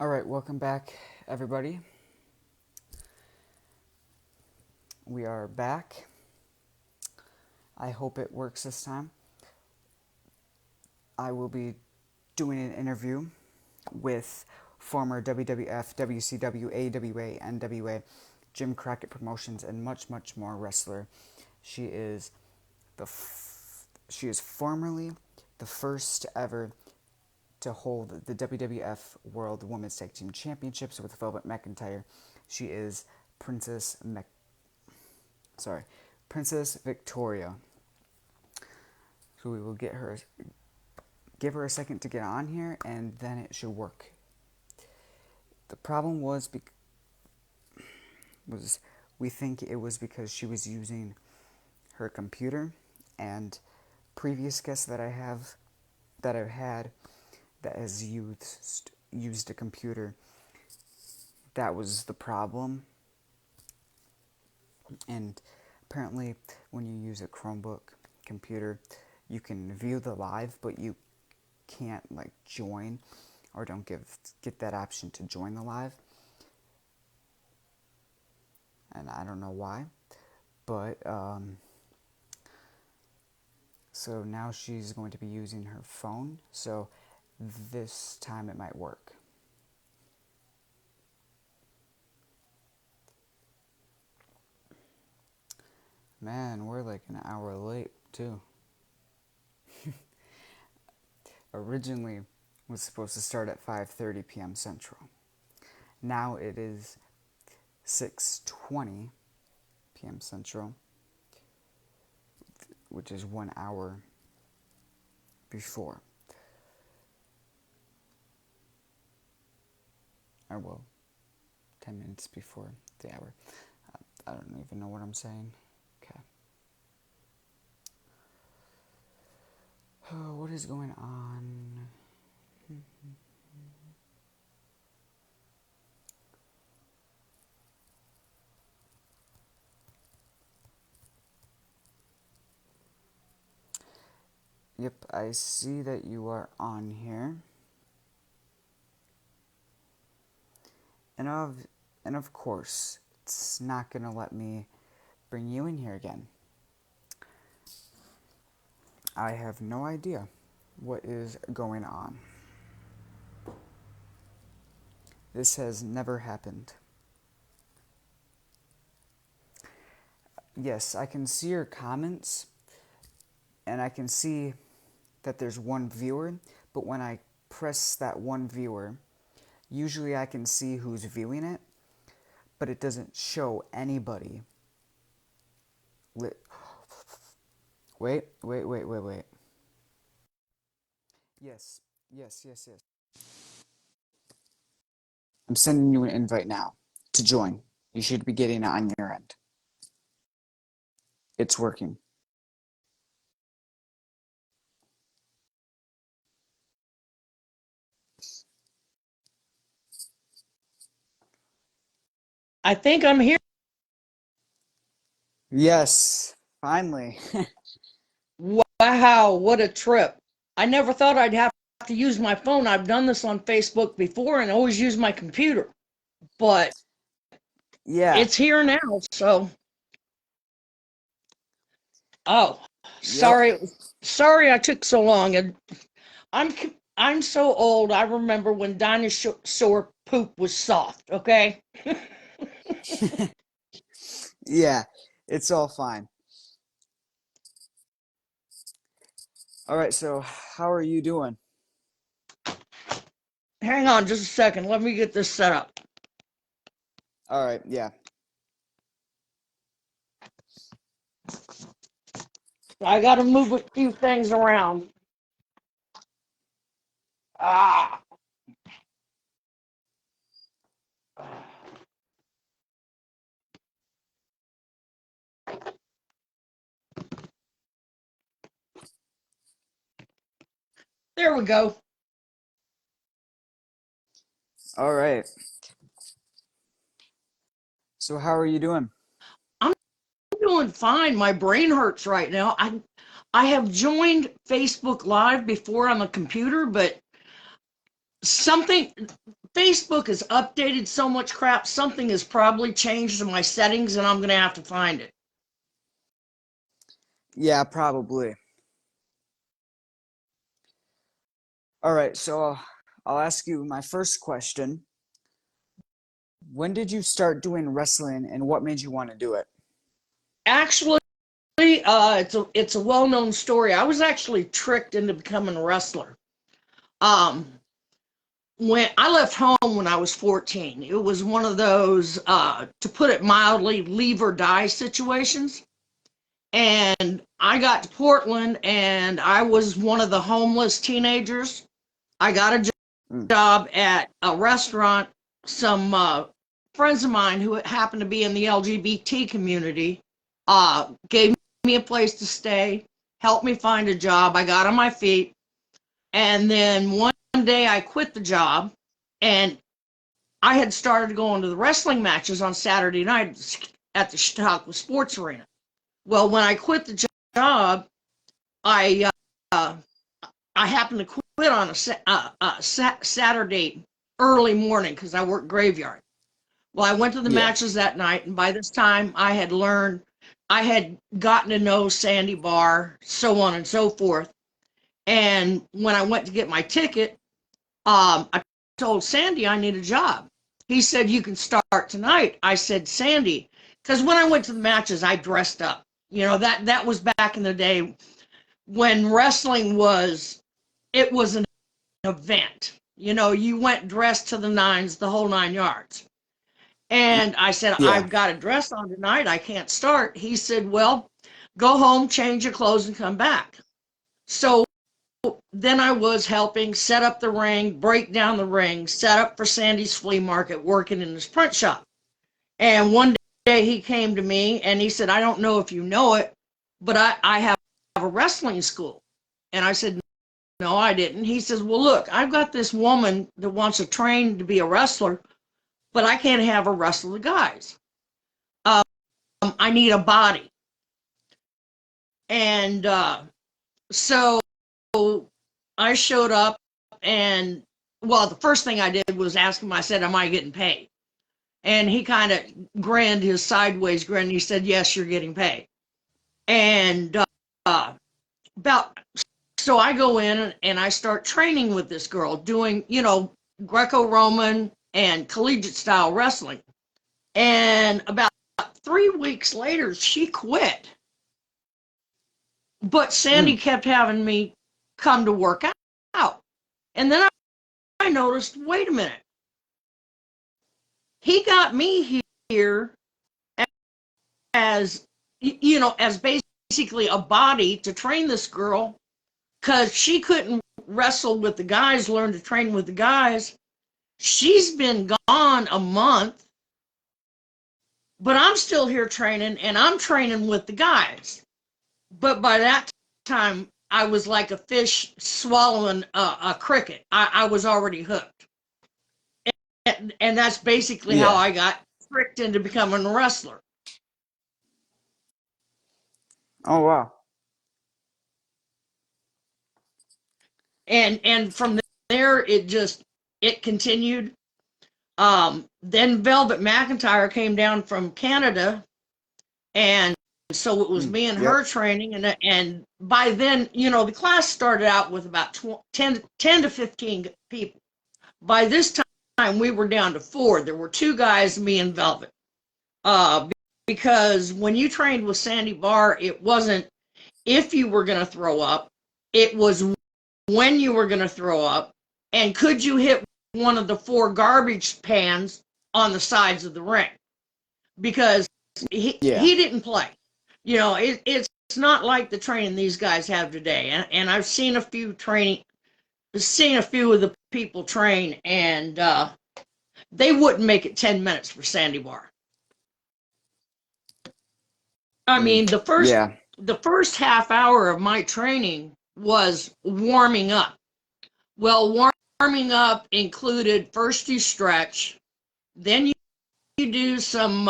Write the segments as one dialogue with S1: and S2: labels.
S1: All right, welcome back, everybody. We are back. I hope it works this time. I will be doing an interview with former WWF, WCW, AWA, NWA, Jim Crockett Promotions, and much, much more wrestler. She is she is formerly the first ever to hold the WWF World Women's Tag Team Championships with Velvet McIntyre. She is Princess Victoria. So we will give her a second to get on here, and then it should work. The problem was we think it was because she was using her computer, and previous guests that I've had that has used a computer, that was the problem. And apparently when you use a Chromebook computer, you can view the live, but you can't join, or don't get that option to join the live. And I don't know why, but so now she's going to be using her phone, so this time it might work. Man, we're like an hour late too. Originally was supposed to start at 5:30 p.m. Central. Now it is 6:20 p.m. Central, which is 1 hour before. Or, well, 10 minutes before the hour. I don't even know what I'm saying. Okay. Oh, what is going on? Yep, I see that you are on here. And of course, it's not going to let me bring you in here again. I have no idea what is going on. This has never happened. Yes, I can see your comments, and I can see that there's one viewer, but when I press that one viewer, usually I can see who's viewing it, but it doesn't show anybody. Wait. Yes. I'm sending you an invite now to join. You should be getting it on your end. It's working.
S2: I think I'm here.
S1: Yes, finally.
S2: Wow, what a trip. I never thought I'd have to use my phone. I've done this on Facebook before and always use my computer. But
S1: Yeah.
S2: it's here now, so oh,
S1: Yep.
S2: sorry I took so long. And I'm I'm so old. I remember when dinosaur poop was soft, okay?
S1: Yeah, it's all fine. All right, so how are you doing?
S2: Hang on just a second. Let me get this set up.
S1: All right, yeah.
S2: I got to move a few things around. Ah. There we go.
S1: All right. So how are you doing?
S2: I'm doing fine. My brain hurts right now. I have joined Facebook Live before on the computer, but something Facebook has updated so much crap. Something has probably changed in my settings, and I'm going to have to find it.
S1: Yeah, probably. All right, so I'll ask you my first question. When did you start doing wrestling and what made you want to do it?
S2: Actually, it's a well-known story. I was actually tricked into becoming a wrestler. Um, when I left home when I was 14, it was one of those, to put it mildly, leave or die situations. And I got to Portland, and I was one of the homeless teenagers. I got a
S1: Mm,
S2: job at a restaurant. Some friends of mine who happened to be in the LGBT community gave me a place to stay, helped me find a job. I got on my feet, and then one day I quit the job, and I had started going to the wrestling matches on Saturday night at the Chautauqua Sports Arena. Well, when I quit the job, I uh, I happened to quit on a Saturday early morning because I worked graveyard. Well, I went to the
S1: yeah.
S2: matches that night, and by this time I had gotten to know Sandy Barr, so on and so forth. And when I went to get my ticket, I told Sandy I need a job. He said, "You can start tonight." I said, "Sandy," because when I went to the matches, I dressed up. You know, that was back in the day when wrestling was an event. You know, you went dressed to the nines, the whole 9 yards. And I said,
S1: Yeah.
S2: "I've got a dress on tonight. I can't start." He said, "Well, go home, change your clothes, and come back." So then I was helping set up the ring, break down the ring, set up for Sandy's flea market, working in his print shop. And one day he came to me and he said, "I don't know if you know it, but I have a wrestling school." And I said, "No, I didn't." He says, "Well, look, I've got this woman that wants to train to be a wrestler, but I can't have her wrestle the guys. Um, I need a body." And so I showed up, and well, the first thing I did was ask him, I said, "Am I getting paid?" And he kind of grinned his sideways grin. He said, "Yes, you're getting paid." And about so I go in and I start training with this girl, doing, Greco-Roman and collegiate style wrestling. And about 3 weeks later, she quit. But Sandy
S1: Mm,
S2: kept having me come to work out. And then I noticed, wait a minute, he got me here as, as basically a body to train this girl because she couldn't wrestle with the guys, learn to train with the guys. She's been gone a month, but I'm still here training, and I'm training with the guys. But by that time, I was like a fish swallowing a cricket. I was already hooked. And that's basically how
S1: yeah.
S2: I got tricked into becoming a wrestler.
S1: Oh, wow.
S2: And from there, it continued. Then Velvet McIntyre came down from Canada, and so it was
S1: Mm,
S2: me and her
S1: yep.
S2: training, and by then, the class started out with about 10 to 15 people. By this time, we were down to four. There were two guys, me and Velvet. Uh, because when you trained with Sandy Barr, it wasn't if you were going to throw up, it was when you were going to throw up, and could you hit one of the four garbage pans on the sides of the ring? Because
S1: Yeah.
S2: he didn't play. It's not like the training these guys have today. And I've seen a few of the people train, and they wouldn't make it 10 minutes for Sandy Bar. I
S1: Mm,
S2: mean,
S1: yeah.
S2: the first half hour of my training was warming up. Well, warming up included first you stretch, then you do some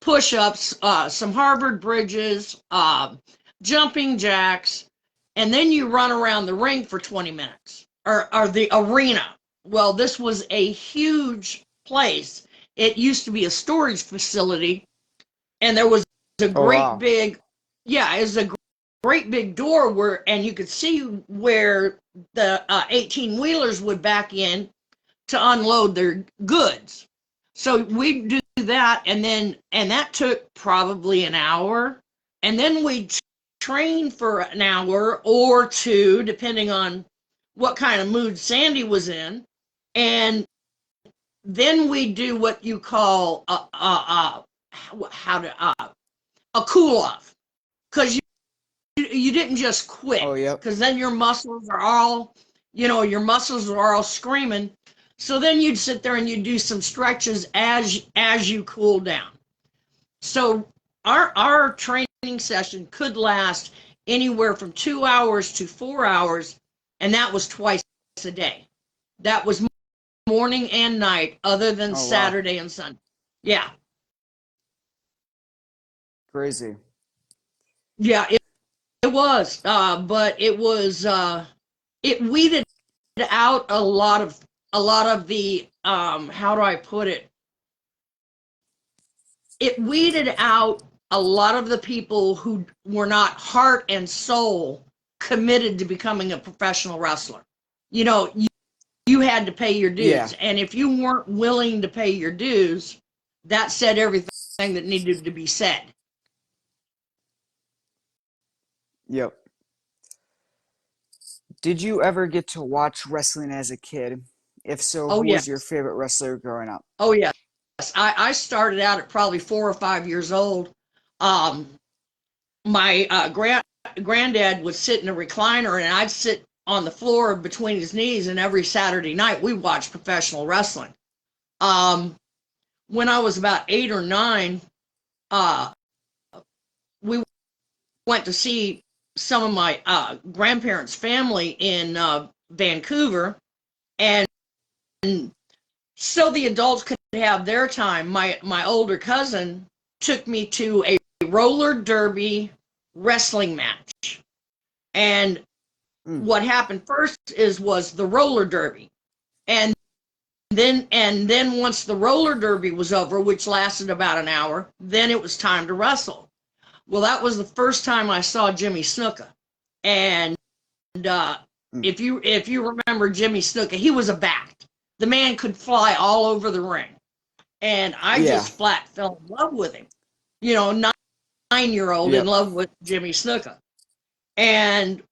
S2: push-ups, some Harvard bridges, jumping jacks, and then you run around the ring for 20 minutes or the arena. well, this was a huge place. It used to be a storage facility, and there was a
S1: Oh
S2: great
S1: wow.
S2: big, yeah, it was a great big door where, and you could see where the 18 wheelers would back in to unload their goods. So we'd do that, and that took probably an hour, and then we'd train for an hour or two, depending on what kind of mood Sandy was in, and then we do what you call a cool off, because you didn't just
S1: Oh
S2: quit,
S1: yep.
S2: because then your muscles are all screaming. So then you'd sit there and you'd do some stretches as you cool down. So our training session could last anywhere from 2 hours to 4 hours, and that was twice a day. That was morning and night, other than
S1: Oh wow.
S2: Saturday and Sunday. Yeah,
S1: Crazy.
S2: yeah, it was. But it weeded out a lot of the how do I put it? It weeded out a lot of the people who were not heart and soul committed to becoming a professional wrestler. You had to pay your
S1: Yeah.
S2: dues, and if you weren't willing to pay your dues, that said everything that needed to be said.
S1: Yep. Did you ever get to watch wrestling as a kid? If so,
S2: Oh
S1: who
S2: yeah,
S1: was your favorite wrestler growing up?
S2: oh yes. I started out at probably 4 or 5 years old. Um, my granddad would sit in a recliner, and I'd sit on the floor between his knees, and every Saturday night we watched professional wrestling. Um, when I was about 8 or 9, uh, we went to see some of my grandparents' family in Vancouver, and so the adults could have their time. My older cousin took me to a roller derby wrestling match, and
S1: Mm.
S2: what happened first was the roller derby, and then once the roller derby was over, which lasted about an hour, then it was time to wrestle. Well, that was the first time I saw Jimmy Snuka, and uh,
S1: Mm.
S2: if you remember Jimmy Snuka, he was a bat. The man could fly all over the ring, and I
S1: Yeah.
S2: just flat fell in love with him. 9-year-old in
S1: Yep.
S2: love with Jimmy Snuka, and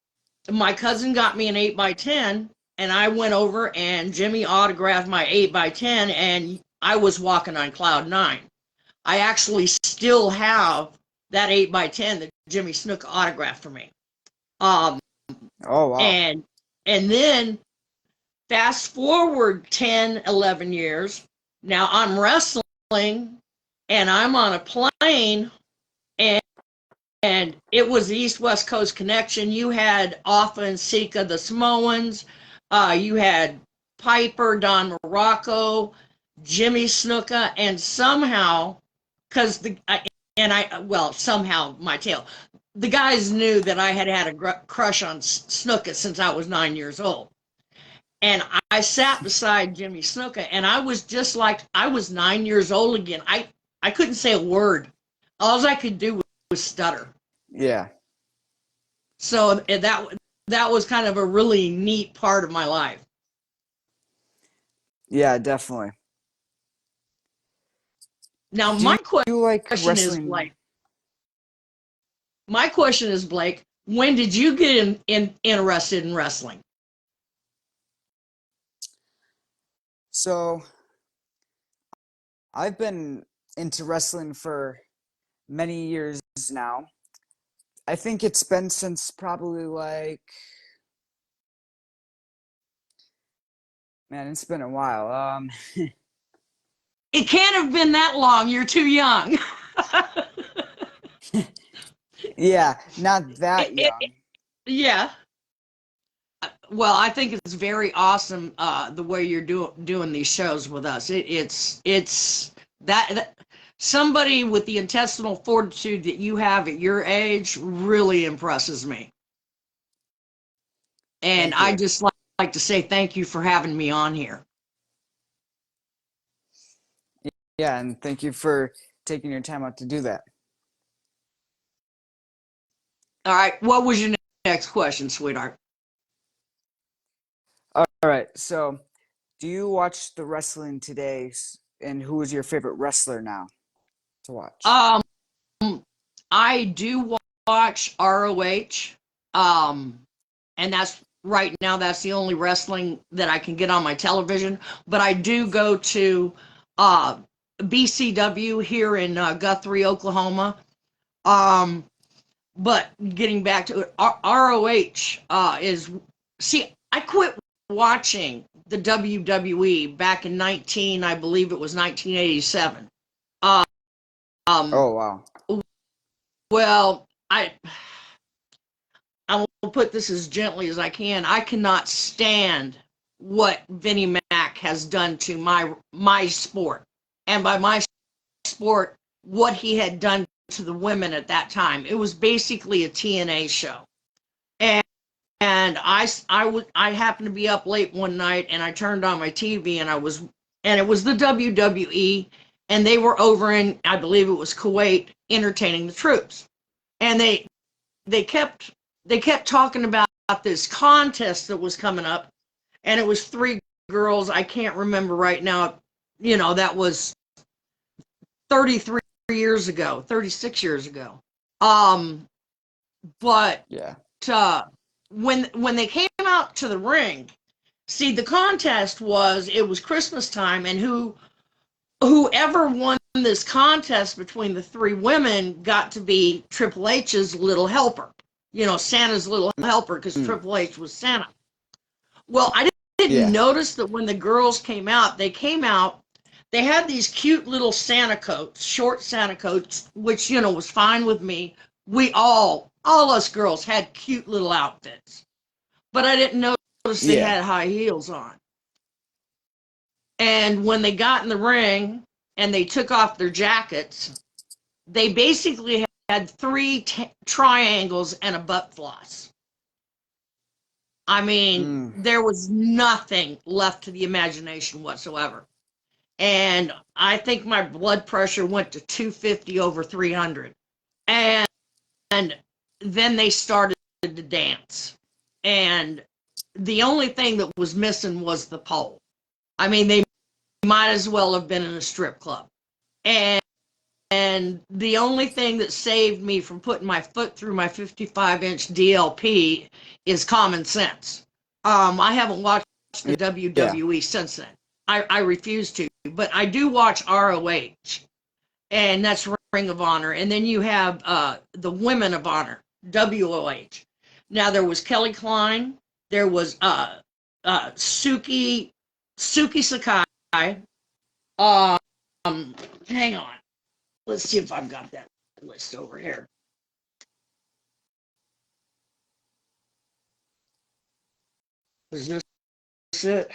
S2: my cousin got me an 8x10, and I went over and Jimmy autographed my 8x10, and I was walking on cloud nine. I actually still have that 8x10 that Jimmy Snuka autographed for me. Um,
S1: Oh wow.
S2: and and then fast forward 10, 11 years. Now I'm wrestling, and I'm on a plane, and it was the East West Coast connection. You had Offa and Sika, the Samoans. You had Piper, Don Morocco, Jimmy Snuka, and somehow, because somehow my tail, the guys knew that I had a crush on Snuka since I was 9 years old. And I sat beside Jimmy Snuka, and I was just like I was 9 years old again. I couldn't say a word. All I could do was stutter.
S1: Yeah.
S2: So that was kind of a really neat part of my life.
S1: Yeah, definitely.
S2: Now
S1: Do you like
S2: question is
S1: wrestling?
S2: Blake. My question is Blake. When did you get interested in wrestling?
S1: So, I've been into wrestling for many years now. I think it's been since probably like, man, it's been a while.
S2: It can't have been that long. You're too young.
S1: Yeah, not
S2: it,
S1: that
S2: it,
S1: young.
S2: yeah. Well, I think it's very awesome the way you're doing these shows with us. It's that somebody with the intestinal fortitude that you have at your age really impresses me. And
S1: Thank you.
S2: like to say thank you for having me on here.
S1: Yeah, and thank you for taking your time out to do that.
S2: All right, what was your next question, sweetheart?
S1: All right, so do you watch the wrestling today? And who is your favorite wrestler now to watch?
S2: Um, I do watch ROH, um, and that's right now. That's the only wrestling that I can get on my television. But I do go to uh, BCW here in Guthrie, Oklahoma. Um, but getting back to it, ROH is see. I quit watching the WWE back in I believe it was 1987. Um,
S1: Oh, wow.
S2: well, I will put this as gently as I can. I cannot stand what Vinnie Mac has done to my sport, and by my sport, what he had done to the women at that time. It was basically a TNA show, and I happened to be up late one night, and I turned on my TV, and it was the WWE, and they were over in, I believe it was Kuwait, entertaining the troops, and they kept they kept talking about this contest that was coming up, and it was three girls. I can't remember right now. That was 33 years ago, 36 years ago. Um, but
S1: Yeah.
S2: uh, when they came out to the ring, see, the contest it was Christmas time, and whoever won this contest between the three women got to be Triple H's little helper. Santa's little helper, because
S1: Mm.
S2: Triple H was Santa. Well, I didn't
S1: Yeah.
S2: notice that when the girls came out, they had these cute little Santa coats, short Santa coats, which, was fine with me. We all us girls had cute little outfits. But I didn't notice they
S1: Yeah.
S2: had high heels on. And when they got in the ring and they took off their jackets, they basically had three triangles and a butt floss. I mean,
S1: Mm.
S2: there was nothing left to the imagination whatsoever. And I think my blood pressure went to 250 over 300. And then they started to dance. And the only thing that was missing was the pole. I mean, they might as well have been in a strip club. And the only thing that saved me from putting my foot through my 55-inch DLP is common sense. I haven't watched the
S1: Yeah.
S2: WWE since then. I refuse to, but I do watch ROH, and that's Ring of Honor. And then you have the Women of Honor, WOH. Now there was Kelly Klein, there was Suki Sakai. Hang on. Let's see if I've got that list over here. Is this it?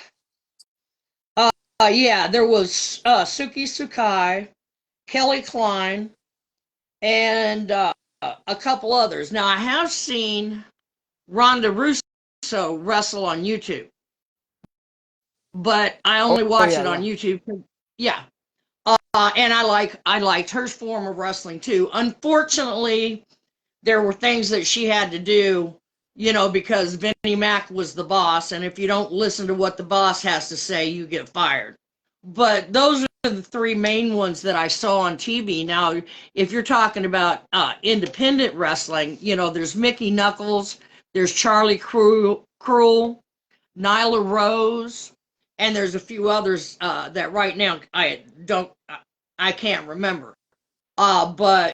S2: Yeah, there was Suki Sakai, Kelly Klein, and a couple others. Now, I have seen Ronda Russo wrestle on YouTube, but I
S1: Oh,
S2: only
S1: oh
S2: watch
S1: yeah,
S2: it on
S1: yeah.
S2: YouTube. Yeah, and I liked her form of wrestling too. Unfortunately, there were things that she had to do, because Vinnie Mac was the boss, and if you don't listen to what the boss has to say, you get fired. But those are the three main ones that I saw on TV. Now, if you're talking about independent wrestling, there's Mickey Knuckles, there's Charlie Cruel, Nyla Rose, and there's a few others that right now I can't remember. But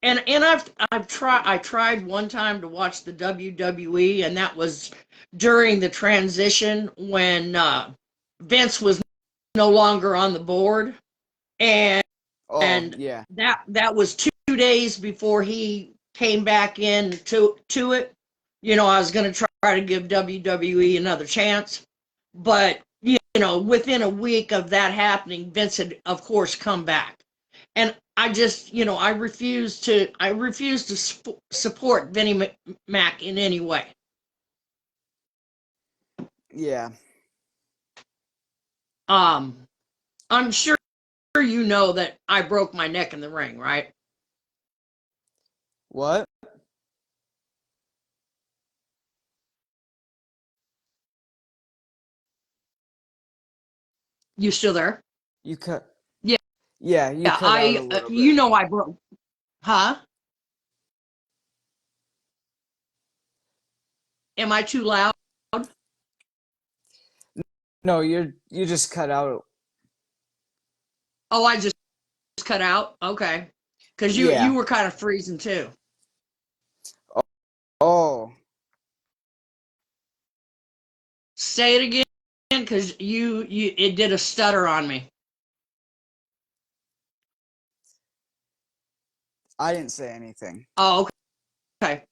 S2: and I tried one time to watch the WWE, and that was during the transition when Vince was no longer on the board, and
S1: Oh,
S2: and
S1: yeah.
S2: that was 2 days before he came back in to it. I was going to try to give WWE another chance, but within a week of that happening, Vince had, of course, come back, and I just, I refuse to support Vinnie Mac in any way.
S1: Yeah.
S2: Um, I'm sure you know that I broke my neck in the ring, right?
S1: What?
S2: You still there?
S1: You cut.
S2: Yeah,
S1: Yeah, you
S2: yeah.
S1: cut out a little
S2: You
S1: bit.
S2: know, I broke. Huh? Am I too loud?
S1: No, you just cut out.
S2: Oh, I just cut out. Okay, because you
S1: Yeah.
S2: were kind of freezing too.
S1: Oh,
S2: Say it again, because you it did a stutter on me.
S1: I didn't say anything.
S2: Oh, okay.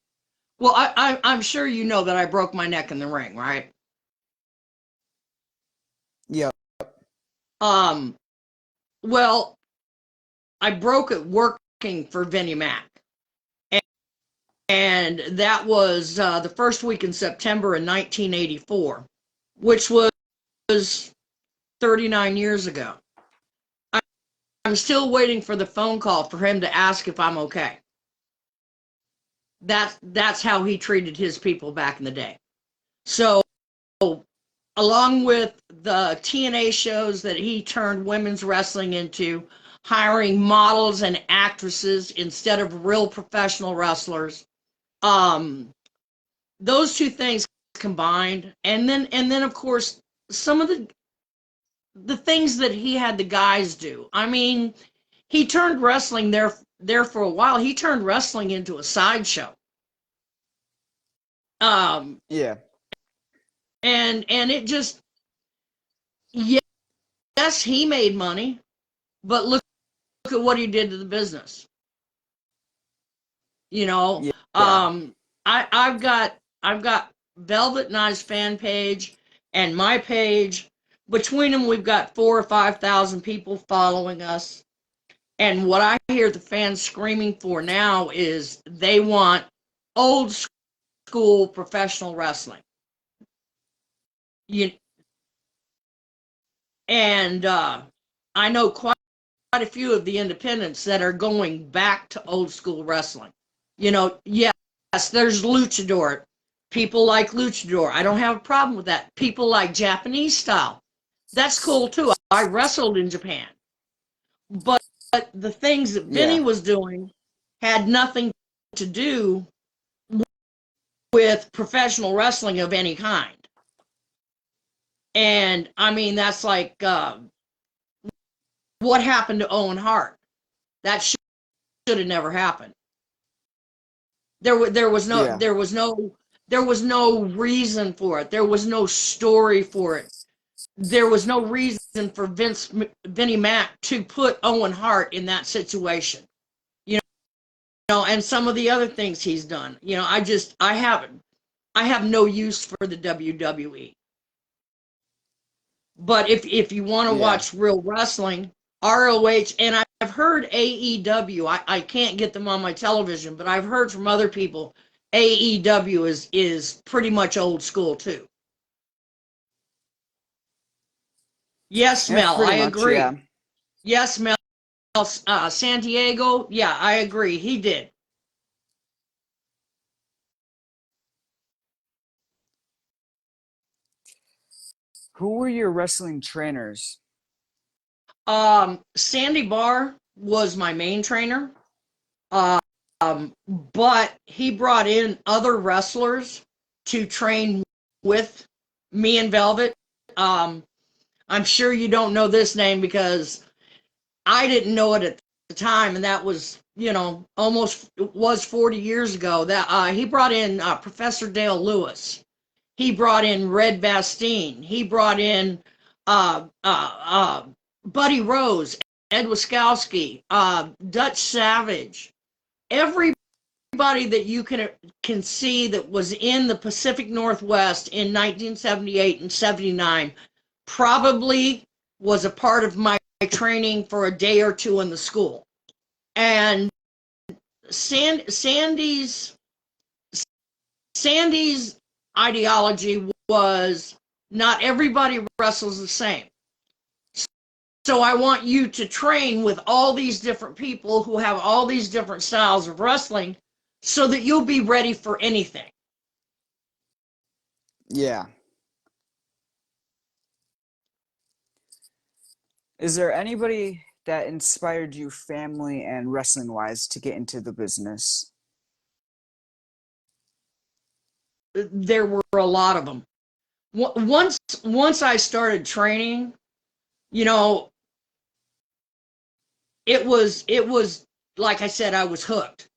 S2: Well, I'm sure you know that I broke my neck in the ring, right?
S1: Yeah.
S2: Um, well, I broke it working for Vinnie Mac, and that was the first week in September in 1984, which was 39 years ago. I'm still waiting for the phone call for him to ask if I'm okay. That's how he treated his people back in the day. So, along with the TNA shows that he turned women's wrestling into, hiring models and actresses instead of real professional wrestlers, um, those two things combined, and then of course some of the things that he had the guys do. I mean, he turned wrestling there for a while. He turned wrestling into a sideshow. Um,
S1: Yeah.
S2: and it just, yes, he made money, but look at what he did to the business. You know,
S1: Yeah.
S2: I've got Velvet and I's fan page and my page. Between them, we've got 4 or 5 thousand people following us. And what I hear the fans screaming for now is they want old school professional wrestling. You and I know quite a few of the independents that are going back to old school wrestling. Yes, there's luchador. People like luchador. I don't have a problem with that. People like Japanese style. That's cool too. I wrestled in Japan. But the things that Vinny
S1: Yeah.
S2: was doing had nothing to do with professional wrestling of any kind. And I mean, that's like what happened to Owen Hart. That should have never happened. There was no
S1: Yeah.
S2: there was no there was no reason for it. There was no story for it. There was no reason for Vinnie Mac to put Owen Hart in that situation. You and some of the other things he's done. I have no use for the WWE. But if you want to
S1: Yeah.
S2: watch real wrestling, ROH, and I've heard AEW. I can't get them on my television, but I've heard from other people AEW is pretty much old school too. Yes,
S1: Yeah,
S2: Mel,
S1: pretty
S2: I
S1: much, yeah.
S2: agree. Yes, Mel, San Diego, yeah, I agree. He did.
S1: Who were your wrestling trainers?
S2: Sandy Barr was my main trainer. But he brought in other wrestlers to train with me and Velvet. Um, I'm sure you don't know this name because I didn't know it at the time, and that was, almost was 40 years ago. That he brought in Professor Dale Lewis. He brought in Red Bastine. He brought in uh, uh, uh, Buddy Rose, Ed Wiskowski, Dutch Savage. Everybody that you can see that was in the Pacific Northwest in 1978 and 79 probably was a part of my training for a day or two in the school. And Sandy's ideology was Not everybody wrestles the same. So I want you to train with all these different people who have all these different styles of wrestling so that you'll be ready for anything.
S1: Yeah. Is there anybody that inspired you family and wrestling wise to get into the business?
S2: There were a lot of them. Once I started training, you know, it was like I said, I was hooked.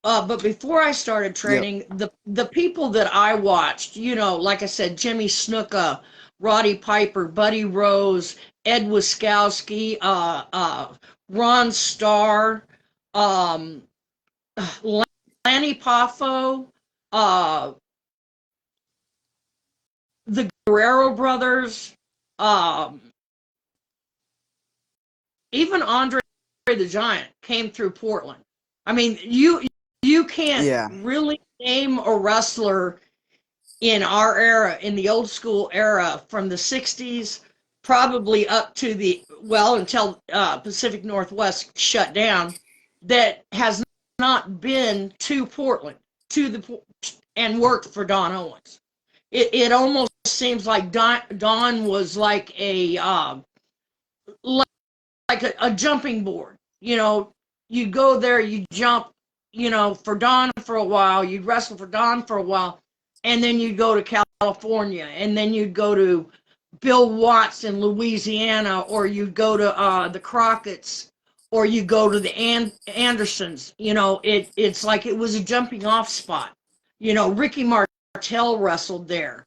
S2: But before I started
S1: Yep.
S2: training, the people that I watched, you know, like I said, Jimmy Snuka, Roddy Piper, Buddy Rose, Ed Wiskowski, Ron Starr, um, Lanny Poffo, uh, the Guerrero brothers, um, even Andre the Giant came through Portland. I mean, you can't
S1: Yeah.
S2: really name a wrestler in our era, in the old school era, from the 60s probably up to the, well, until Pacific Northwest shut down, that has not been to Portland to the and worked for Don Owens. It almost seems like Don was like a jumping board. You know, you go there, you jump, you know, for Don for a while, you'd wrestle for Don for a while, and then you'd go to California, and then you'd go to Bill Watts in Louisiana, or you'd go to the Crockett's, or you go to the Andersons. You know, it's like it was a jumping off spot. You know, Ricky Martel wrestled there.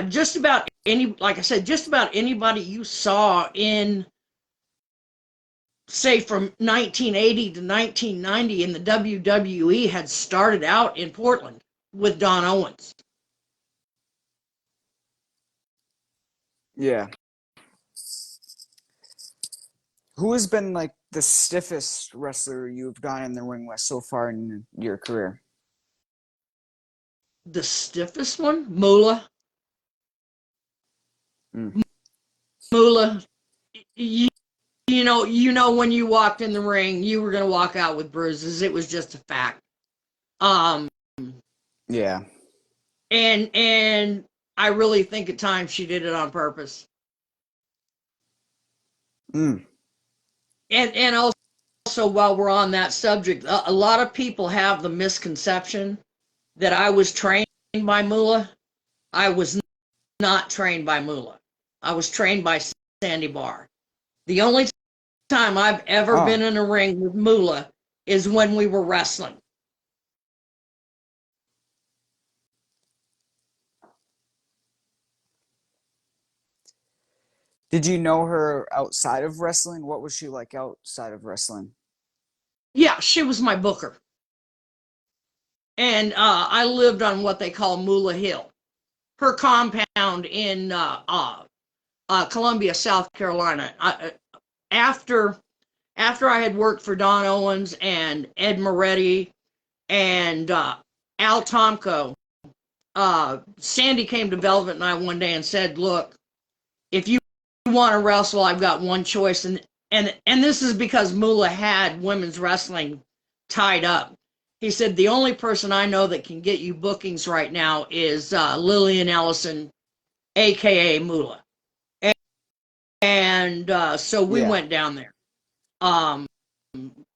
S2: Just about like I said, just about anybody you saw in, say, from 1980 to 1990 in the WWE had started out in Portland with Don Owens.
S1: Yeah. Who has been like the stiffest wrestler you've gone in the ring with so far in your career?
S2: The stiffest one, Moolah.
S1: Mm.
S2: Moolah, you, you know, when you walked in the ring, you were going to walk out with bruises. It was just a fact. Um,
S1: Yeah.
S2: and I really think at times she did it on purpose.
S1: Mm.
S2: And also, while we're on that subject, a lot of people have the misconception that I was trained by Moolah. I was not trained by Moolah. I was trained by Sandy Barr. The only time I've ever
S1: Oh.
S2: been in a ring with Moolah is when we were wrestling.
S1: Did you know her outside of wrestling? What was she like outside of wrestling?
S2: Yeah, she was my booker. And I lived on what they call Moolah Hill, her compound in Columbia, South Carolina. After after I had worked for Don Owens and Ed Moretti and Al Tomko, Sandy came to Velvet and I one day and said, "Look, if you want to wrestle, I've got one choice." And this is because Moolah had women's wrestling tied up. He said, "The only person I know that can get you bookings right now is Lillian Ellison, aka Moolah." And so we
S1: Yeah.
S2: went down there. Um,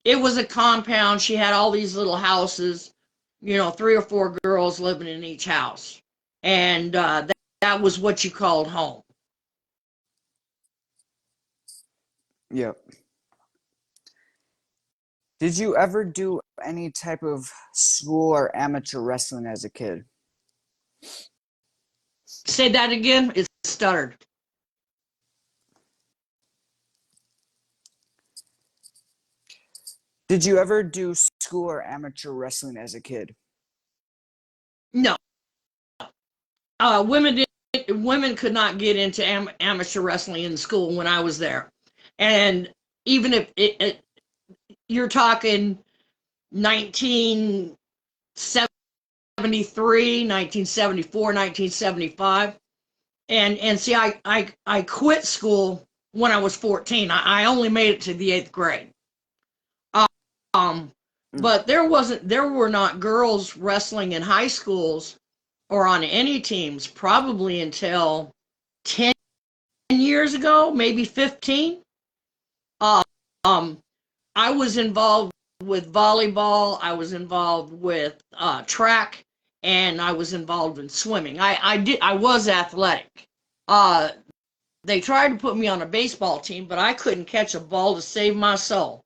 S2: it was a compound. She had all these little houses, you know, 3 or 4 girls living in each house. And that was what you called home.
S1: Yep. Did you ever do any type of school or amateur wrestling as a kid?
S2: Say that again. It stuttered.
S1: Did you ever do school or amateur wrestling as a kid?
S2: No, women could not get into amateur wrestling in school when I was there, and even if you're talking 1973, 1974, 1975, And see, I quit school when I was 14. I only made it to the 8th grade. Um,
S1: Mm.
S2: but there were not girls wrestling in high schools or on any teams probably until 10 years ago, maybe 15. Um, I was involved with volleyball, I was involved with track, and I was involved in swimming. I was athletic. Uh, they tried to put me on a baseball team, but I couldn't catch a ball to save my soul.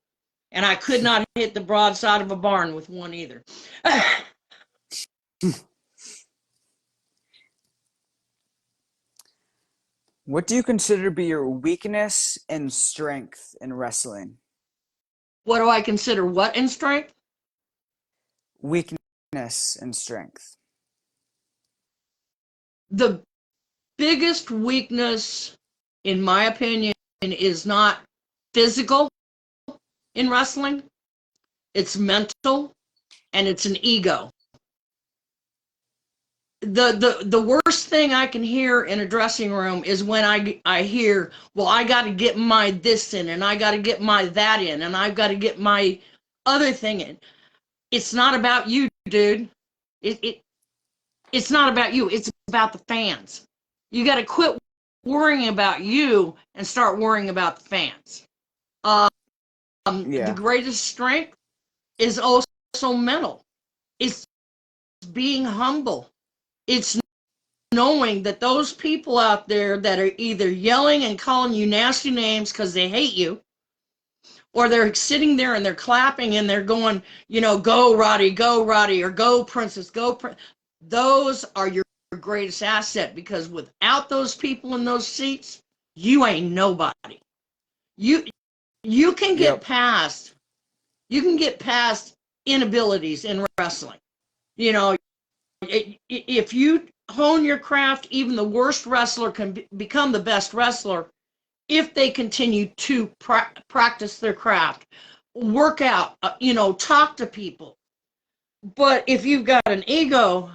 S2: And I could not hit the broadside of a barn with one either.
S1: What do you consider to be your weakness and strength in wrestling?
S2: What do I consider what in strength?
S1: Weakness and strength.
S2: The biggest weakness, in my opinion, is not physical in wrestling, it's mental and it's an ego. The worst thing I can hear in a dressing room is when I hear, well, I got to get my this in, and I got to get my that in, and I've got to get my other thing in. It's not about you, dude. It's not about you. It's about the fans. You got to quit worrying about you and start worrying about the fans. The
S1: Yeah.
S2: greatest strength is also mental. It's being humble. It's knowing that those people out there that are either yelling and calling you nasty names because they hate you, or they're sitting there and they're clapping and they're going, go Roddy, or go Princess, go those are your greatest asset, because without those people in those seats, you ain't nobody. You you can get
S1: Yep.
S2: past you can get past inabilities in wrestling. You know, if you hone your craft, even the worst wrestler can become the best wrestler if they continue to practice their craft, work out, talk to people. But if you've got an ego,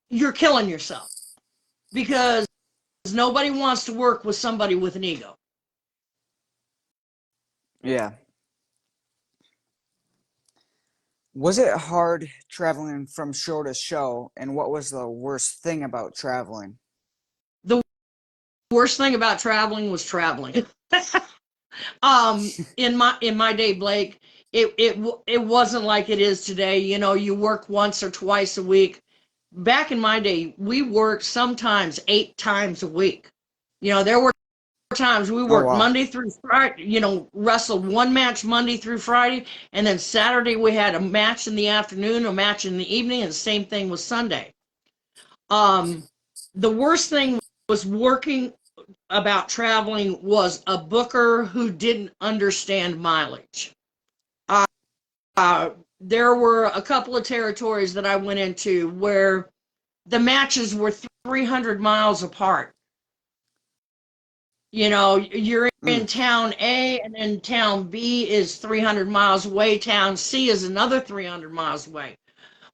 S2: you're killing yourself, because nobody wants to work with somebody with an ego.
S1: Yeah. Was it hard traveling from show to show, and what was the worst thing about traveling?
S2: The worst thing about traveling was traveling. In my day, Blake, it wasn't like it is today. You work once or twice a week. Back in my day, we worked sometimes 8 times a week. There were times we
S1: Oh
S2: worked
S1: wow.
S2: Monday through Friday, wrestled one match Monday through Friday, and then Saturday we had a match in the afternoon, a match in the evening, and the same thing was Sunday. Um, the worst thing was working about traveling was a booker who didn't understand mileage. Uh, there were a couple of territories that I went into where the matches were 300 miles apart. You're in
S1: Mm.
S2: town A, and then town B is 300 miles away. Town C is another 300 miles away.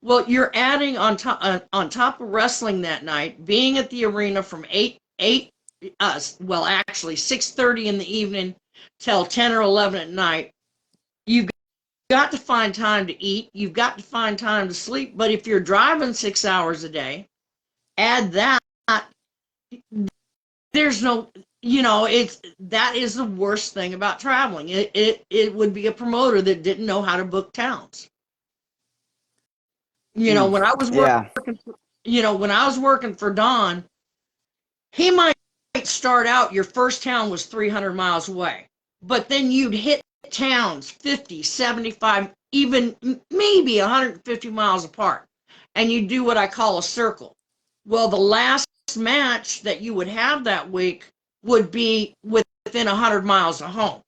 S2: Well, you're adding on top of wrestling that night, being at the arena from 6:30 in the evening till 10 or 11 at night. You've got to find time to eat. You've got to find time to sleep. But if you're driving 6 hours a day, add that. There's no, it's that is the worst thing about traveling. It would be a promoter that didn't know how to book towns.
S1: Mm.
S2: When I was
S1: Yeah.
S2: working for Don, he might start out, your first town was 300 miles away, but then you'd hit towns 50, 75, even maybe 150 miles apart, and you do what I call a circle. Well, the last match that you would have that week would be within 100 miles of home.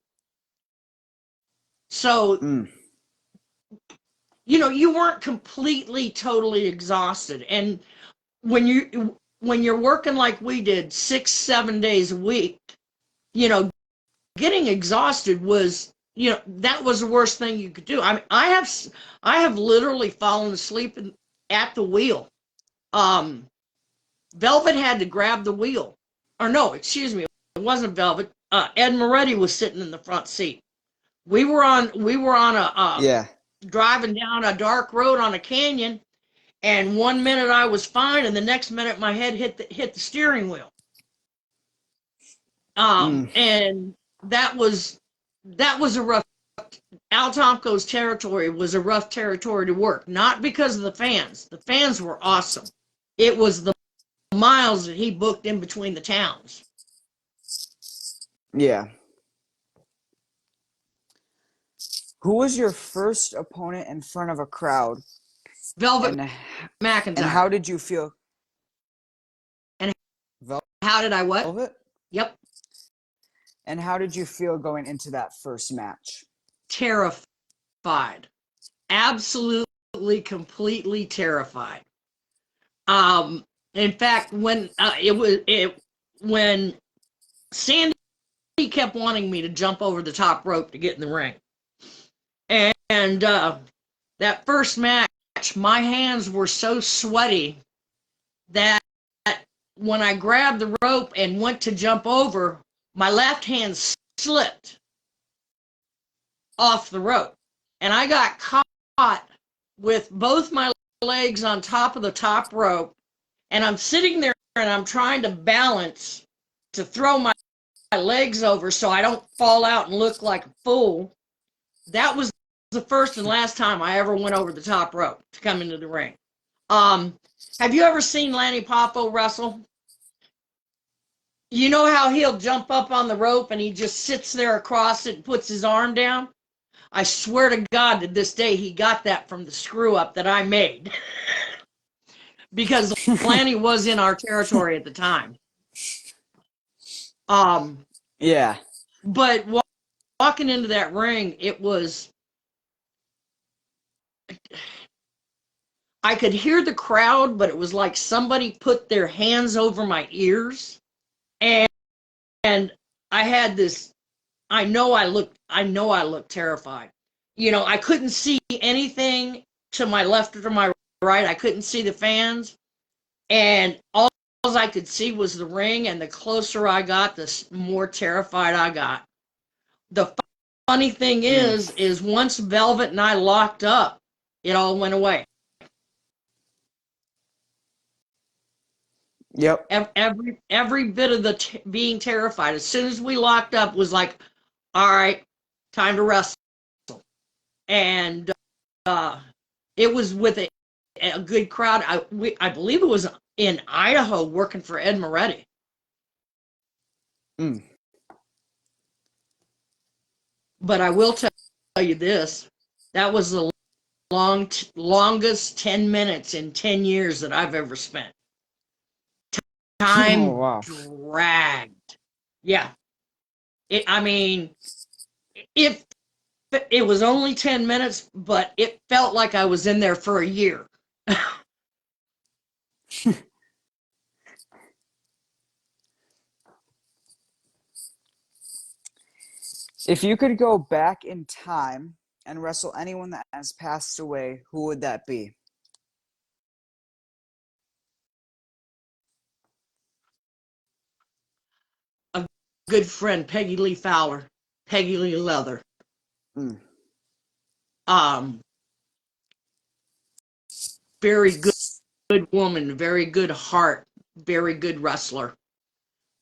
S2: So,
S1: Mm.
S2: you weren't completely, totally exhausted. And when you're working like we did 6, 7 days a week, you know, getting exhausted was, that was the worst thing you could do. I mean, I have literally fallen asleep at the wheel. Um, Velvet had to grab the wheel. Or no, excuse me, it wasn't Velvet. Ed Moretti was sitting in the front seat. We were on a
S1: Yeah.
S2: driving down a dark road on a canyon, and one minute I was fine, and the next minute my head hit the steering wheel.
S1: Mm.
S2: And that was a rough. Al Tomko's territory was a rough territory to work, not because of the fans. The fans were awesome. It was the miles that he booked in between the towns.
S1: Yeah. Who was your first opponent in front of a crowd,
S2: Velvet
S1: and how
S2: McIntyre.
S1: did you feel?
S2: And
S1: Velvet.
S2: how did I what? Yep.
S1: And how did you feel going into that first match?
S2: Terrified. Absolutely, completely terrified. In fact, when Sandy kept wanting me to jump over the top rope to get in the ring, and that first match, my hands were so sweaty that when I grabbed the rope and went to jump over, my left hand slipped off the rope, and I got caught with both my legs on top of the top rope, and I'm sitting there and I'm trying to balance to throw my legs over so I don't fall out and look like a fool. That was the first and last time I ever went over the top rope to come into the ring. Have you ever seen Lanny Poffo wrestle? You know how he'll jump up on the rope and he just sits there across it and puts his arm down? I swear to God, to this day, he got that from the screw up that I made. Because Lanny was in our territory at the time.
S1: Yeah.
S2: But walking into that ring, it was, I could hear the crowd, but it was like somebody put their hands over my ears. And I had this, I know I looked terrified. You know, I couldn't see anything to my left or to my right. I couldn't see the fans. And all I could see was the ring, and the closer I got, the more terrified I got. The funny thing is once Velvet and I locked up, it all went away.
S1: Yep.
S2: Every bit of the being terrified. As soon as we locked up, was like, all right, time to wrestle. And it was with a good crowd. I believe it was in Idaho, working for Ed Moretti.
S1: Mm.
S2: But I will tell you this: that was the longest 10 minutes in 10 years that I've ever spent.
S1: Oh,
S2: Time
S1: wow.
S2: dragged. Yeah. I mean, it was only 10 minutes, but it felt like I was in there for a year.
S1: If you could go back in time and wrestle anyone that has passed away, who would that be?
S2: A good friend, Peggy Lee Fowler, Peggy Lee Leather.
S1: Mm.
S2: Um, Very good woman, very good heart, very good wrestler.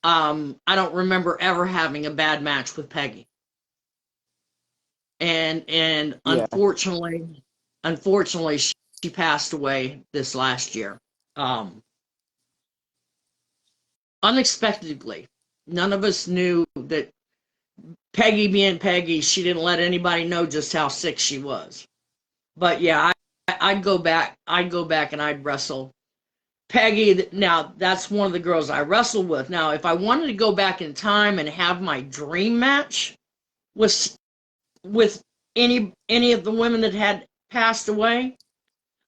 S2: I don't remember ever having a bad match with Peggy. And
S1: Yeah.
S2: unfortunately, she passed away this last year. Unexpectedly. None of us knew that. Peggy being Peggy, she didn't let anybody know just how sick she was. But yeah, I'd go back and I'd wrestle Peggy. Now that's one of the girls I wrestled with. Now, if I wanted to go back in time and have my dream match with any of the women that had passed away,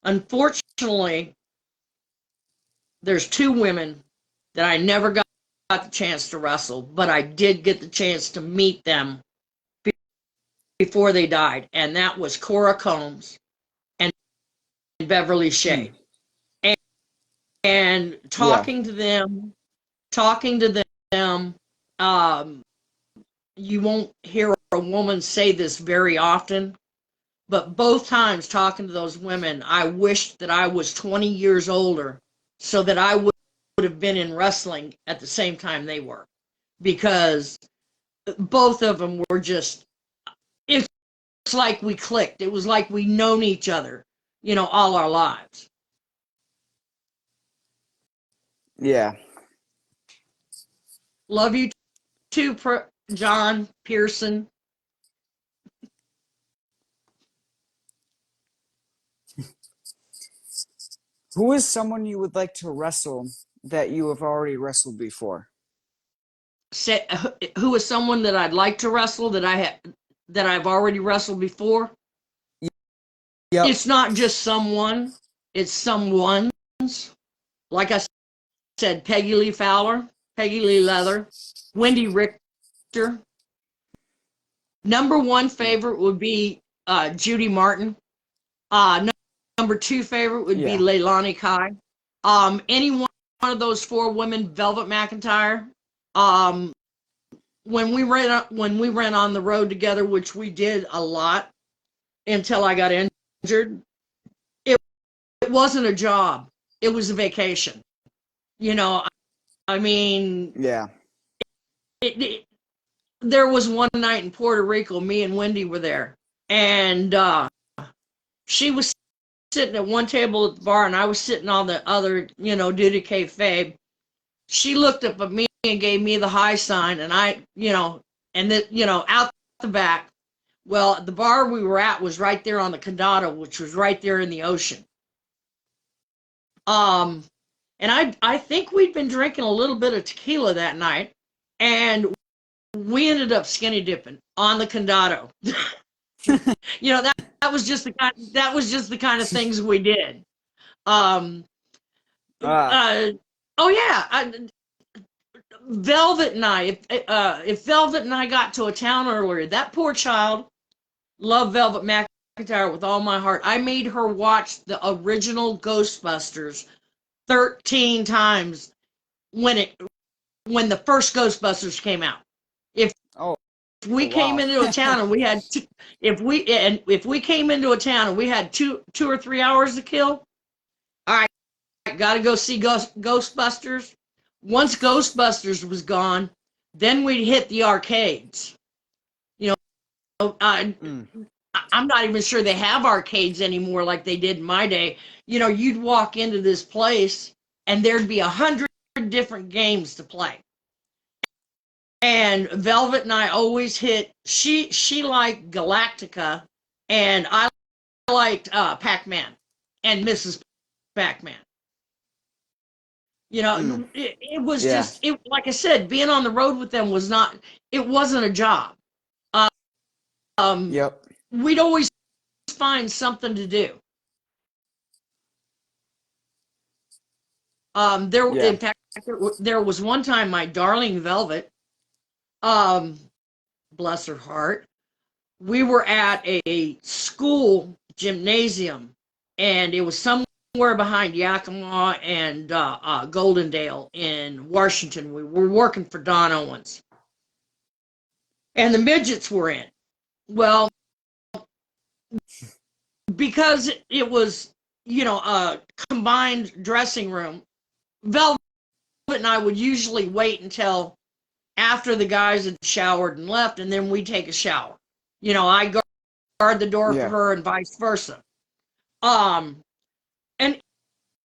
S2: unfortunately, there's two women that I never got the chance to wrestle, but I did get the chance to meet them before they died, and that was Cora Combs and Beverly Shea.
S1: Mm.
S2: and
S1: Yeah.
S2: talking to them, um, you won't hear a woman say this very often, but both times talking to those women, I wished that I was 20 years older so that I would have been in wrestling at the same time they were, because both of them were just, it's like we clicked. It was like we known each other, all our lives.
S1: Yeah.
S2: Love you too, John Pearson.
S1: Who is someone you would like to wrestle that you have already wrestled before?
S2: Who is someone that I'd like to wrestle that I've already wrestled before?
S1: Yep.
S2: It's not just someone, it's someone's. Like I said, Peggy Lee Fowler, Peggy Lee Leather, Wendy Richter. Number one favorite would be Judy Martin. Number two favorite would be
S1: Yeah.
S2: Leilani Kai. Any one of those four women, Velvet McIntyre. Um, when we ran on the road together, which we did a lot until I got injured, it, it wasn't a job. It was a vacation. You know, I mean,
S1: Yeah.
S2: it, there was one night in Puerto Rico, me and Wendy were there, and she was sitting at one table at the bar, and I was sitting on the other, due to kayfabe. She looked up at me and gave me the high sign, and and out the back. Well, the bar we were at was right there on the Condado, which was right there in the ocean. Um, and I think we'd been drinking a little bit of tequila that night, and we ended up skinny dipping on the Condado. That was just the kind of things we did. Um,
S1: Ah.
S2: oh yeah, Velvet and I. If Velvet and I got to a town earlier, that poor child loved Velvet McIntyre with all my heart. I made her watch the original Ghostbusters 13 times when the first Ghostbusters came out. If
S1: Oh.
S2: we came
S1: Wow.
S2: into a town and we had if we came into a town and we had 2 or 3 hours to kill, all right, got to go see Ghostbusters. Once Ghostbusters was gone, then we'd hit the arcades. You know,
S1: Mm.
S2: I'm not even sure they have arcades anymore like they did in my day. You'd walk into this place and there'd be 100 different games to play. And Velvet and I always hit. She liked Galactica, and I liked Pac-Man and Mrs. Pac-Man.
S1: Mm.
S2: It was
S1: Yeah.
S2: just like I said, being on the road with them was not. It wasn't a job. Um,
S1: Yep.
S2: we'd always find something to do.
S1: Yeah.
S2: In fact, there was one time my darling Velvet, um, bless her heart, we were at a school gymnasium, and it was somewhere behind Yakima and Goldendale in Washington. We were working for Don Owens, and the midgets were in. Well, because it was, a combined dressing room, Velvet and I would usually wait until after the guys had showered and left, and then we'd take a shower. I guard the door for
S1: Yeah.
S2: her and vice versa. Um, and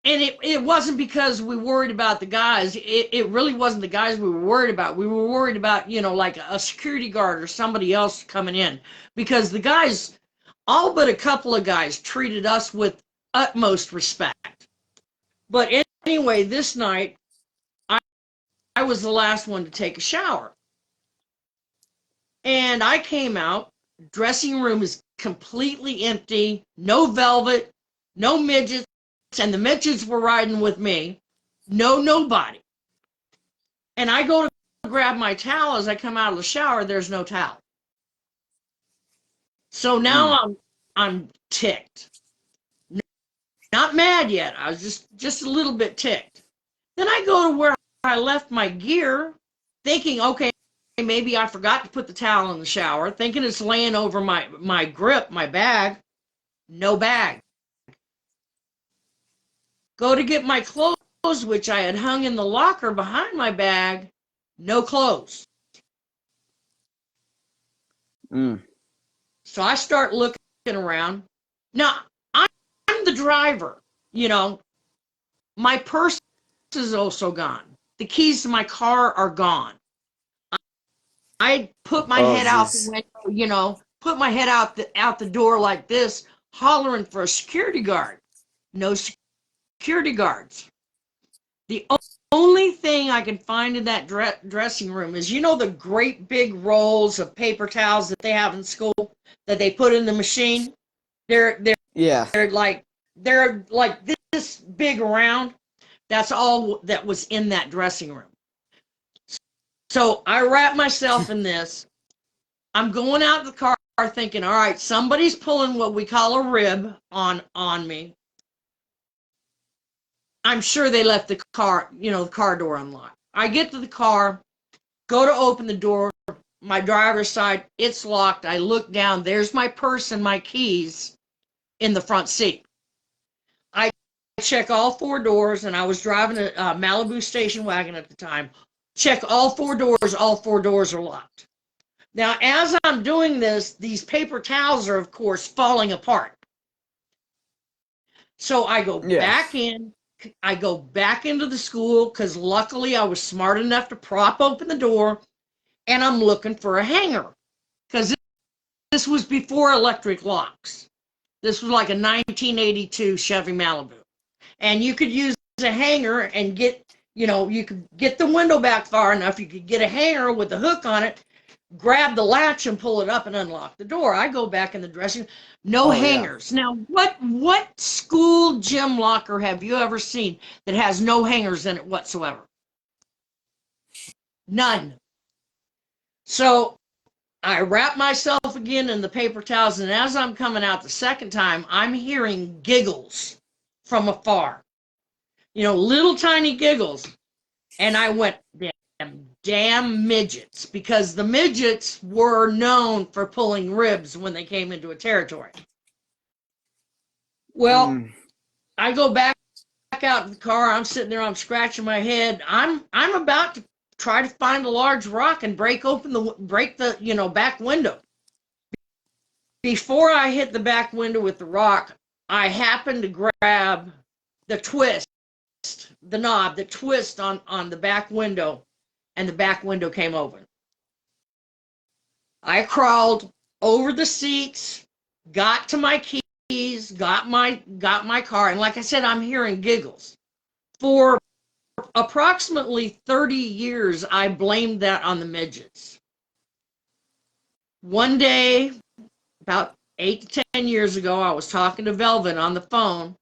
S2: it wasn't because we worried about the guys. It really wasn't the guys we were worried about. We were worried about, like a security guard or somebody else coming in, because the guys, all but a couple of guys, treated us with utmost respect. But anyway, this night, I, I was the last one to take a shower. And I came out, dressing room is completely empty, no Velvet, no midgets, and the midgets were riding with me. No, nobody. And I go to grab my towel as I come out of the shower, there's no towel. So
S1: Mm.
S2: now I'm ticked. not mad yet. I was just a little bit ticked. Then I go to where I left my gear, thinking, okay, maybe I forgot to put the towel in the shower, thinking it's laying over my grip, my bag. No bag. Go to get my clothes, which I had hung in the locker behind my bag. No clothes.
S1: Mm.
S2: So I start looking around. Now, I'm the driver. You know, my purse is also gone. The keys to my car are gone. I put my
S1: Oh,
S2: head out the
S1: jeez.
S2: window, put my head out the door like this, hollering for a security guard. No security guards. The only thing I can find in that dressing room is, the great big rolls of paper towels that they have in school that they put in the machine. They're they're
S1: Yeah.
S2: they're like they're like this big around. That's all that was in that dressing room. So I wrap myself in this. I'm going out of the car thinking, all right, somebody's pulling what we call a rib on me. I'm sure they left the car, the car door unlocked. I get to the car, go to open the door, my driver's side, it's locked. I look down, there's my purse and my keys in the front seat. I check all four doors, and I was driving a Malibu station wagon at the time. Check all four doors are locked. Now, as I'm doing this, these paper towels are, of course, falling apart. So I go
S1: Yeah.
S2: back in. I go back into the school because luckily I was smart enough to prop open the door, and I'm looking for a hanger because this was before electric locks. This was like a 1982 Chevy Malibu. And you could use a hanger and you could get the window back far enough. You could get a hanger with a hook on it, grab the latch and pull it up and unlock the door. I go back in the dressing room, no
S1: Oh, yeah.
S2: hangers. Now, what school gym locker have you ever seen that has no hangers in it whatsoever? None. So I wrap myself again in the paper towels, and as I'm coming out the second time, I'm hearing giggles from afar. Little tiny giggles. And I went, damn midgets, because the midgets were known for pulling ribs when they came into a territory. Well,
S1: Mm.
S2: I go back out of the car. I'm sitting there. I'm scratching my head. I'm about to try to find a large rock and break the back window. Before I hit the back window with the rock, I happened to grab the twist, the knob, the twist on the back window, and the back window came open. I crawled over the seats, got to my keys, got my car, and like I said, I'm hearing giggles. For approximately 30 years, I blamed that on the midgets. One day, about 8 to 10 years ago, I was talking to Velvet on the phone,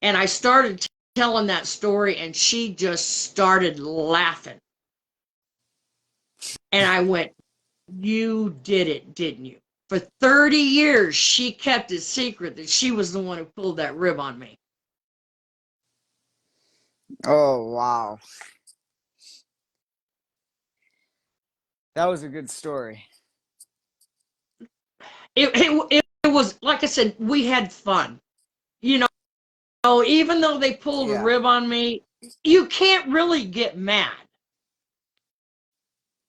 S2: and I started telling that story, and she just started laughing. And I went, you did it, didn't you? For 30 years, she kept it secret that she was the one who pulled that rib on me.
S1: Oh, wow. That was a good story.
S2: It was, like I said, we had fun. You even though they pulled a
S1: Yeah.
S2: rib on me, you can't really get mad.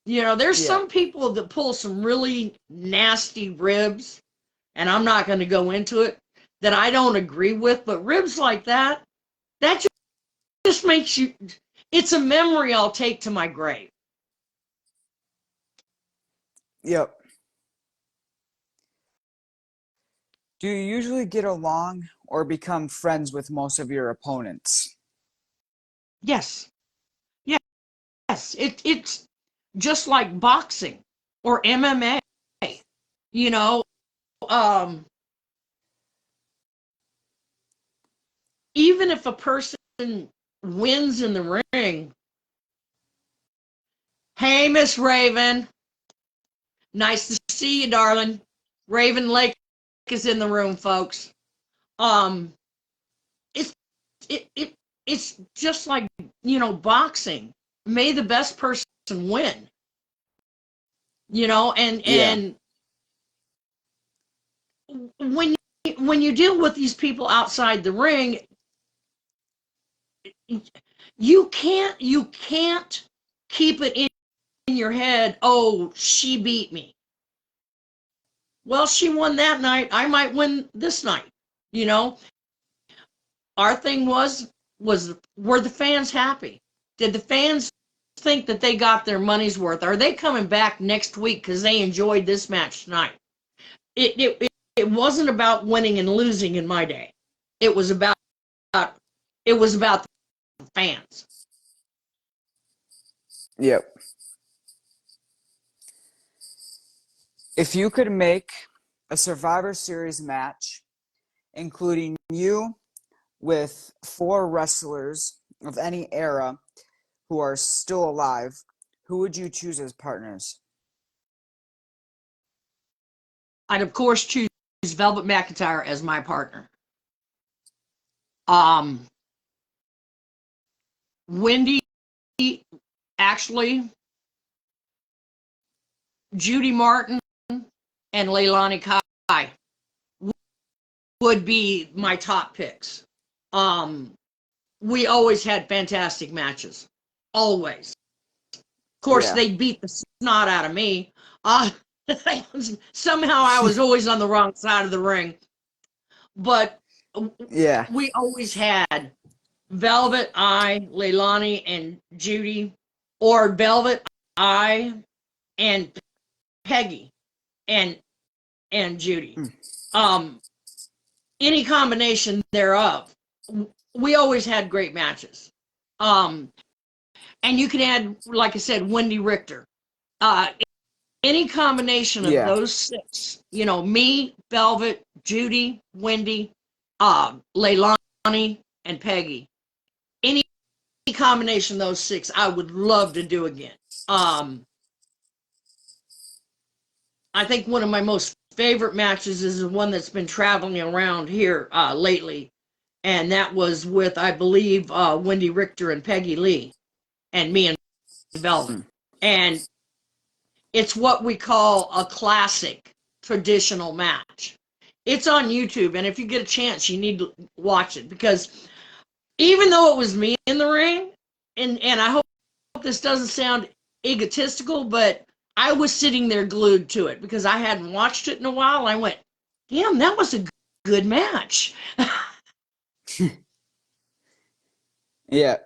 S2: There's
S1: Yeah.
S2: some people that pull some really nasty ribs, and I'm not going to go into it, that I don't agree with, but ribs like that just makes you, it's a memory I'll take to my grave.
S1: Yep. Do you usually get along or become friends with most of your opponents?
S2: Yes, yes, it's just like boxing or MMA. You know, um, even if a person wins in the ring, hey, Miss Raven, nice to see you, darling. Raven Lake is in the room, folks. Um, it's it's just like, boxing. May the best person win. And
S1: Yeah.
S2: when you deal with these people outside the ring, you can't keep it in your head, oh, she beat me. Well, she won that night, I might win this night. you know our thing was were the fans happy? Did the fans think that they got their money's worth? Are they coming back next week because they enjoyed this match tonight? It wasn't about winning and losing in my day. It was about the fans.
S1: Yep. If you could make a Survivor Series match, including you with 4 wrestlers of any era who are still alive, who would you choose as partners?
S2: I'd of course choose Velvet McIntyre as my partner. Um, Wendy, actually, Judy Martin and Leilani Kai would be my top picks. We always had fantastic matches, always. Of course,
S1: Yeah.
S2: they beat the snot out of me. Somehow I was always on the wrong side of the ring, but
S1: Yeah.
S2: we always had Velvet, Leilani, and Judy, or Velvet, and Peggy, and Judy.
S1: Mm.
S2: Any combination thereof. We always had great matches. And you can add, like I said, Wendy Richter. Any combination of
S1: Yeah.
S2: those 6, me, Velvet, Judy, Wendy, Leilani, and Peggy. Any combination of those 6, I would love to do again. I think one of my most favorite matches is the one that's been traveling around here lately, and that was with, I believe, Wendy Richter and Peggy Lee, and me and Velvet.
S1: Mm.
S2: And it's what we call a classic traditional match. It's on YouTube, and if you get a chance, you need to watch it, because even though it was me in the ring, and I hope this doesn't sound egotistical, but I was sitting there glued to it because I hadn't watched it in a while. I went, damn, that was a good match.
S1: Yeah.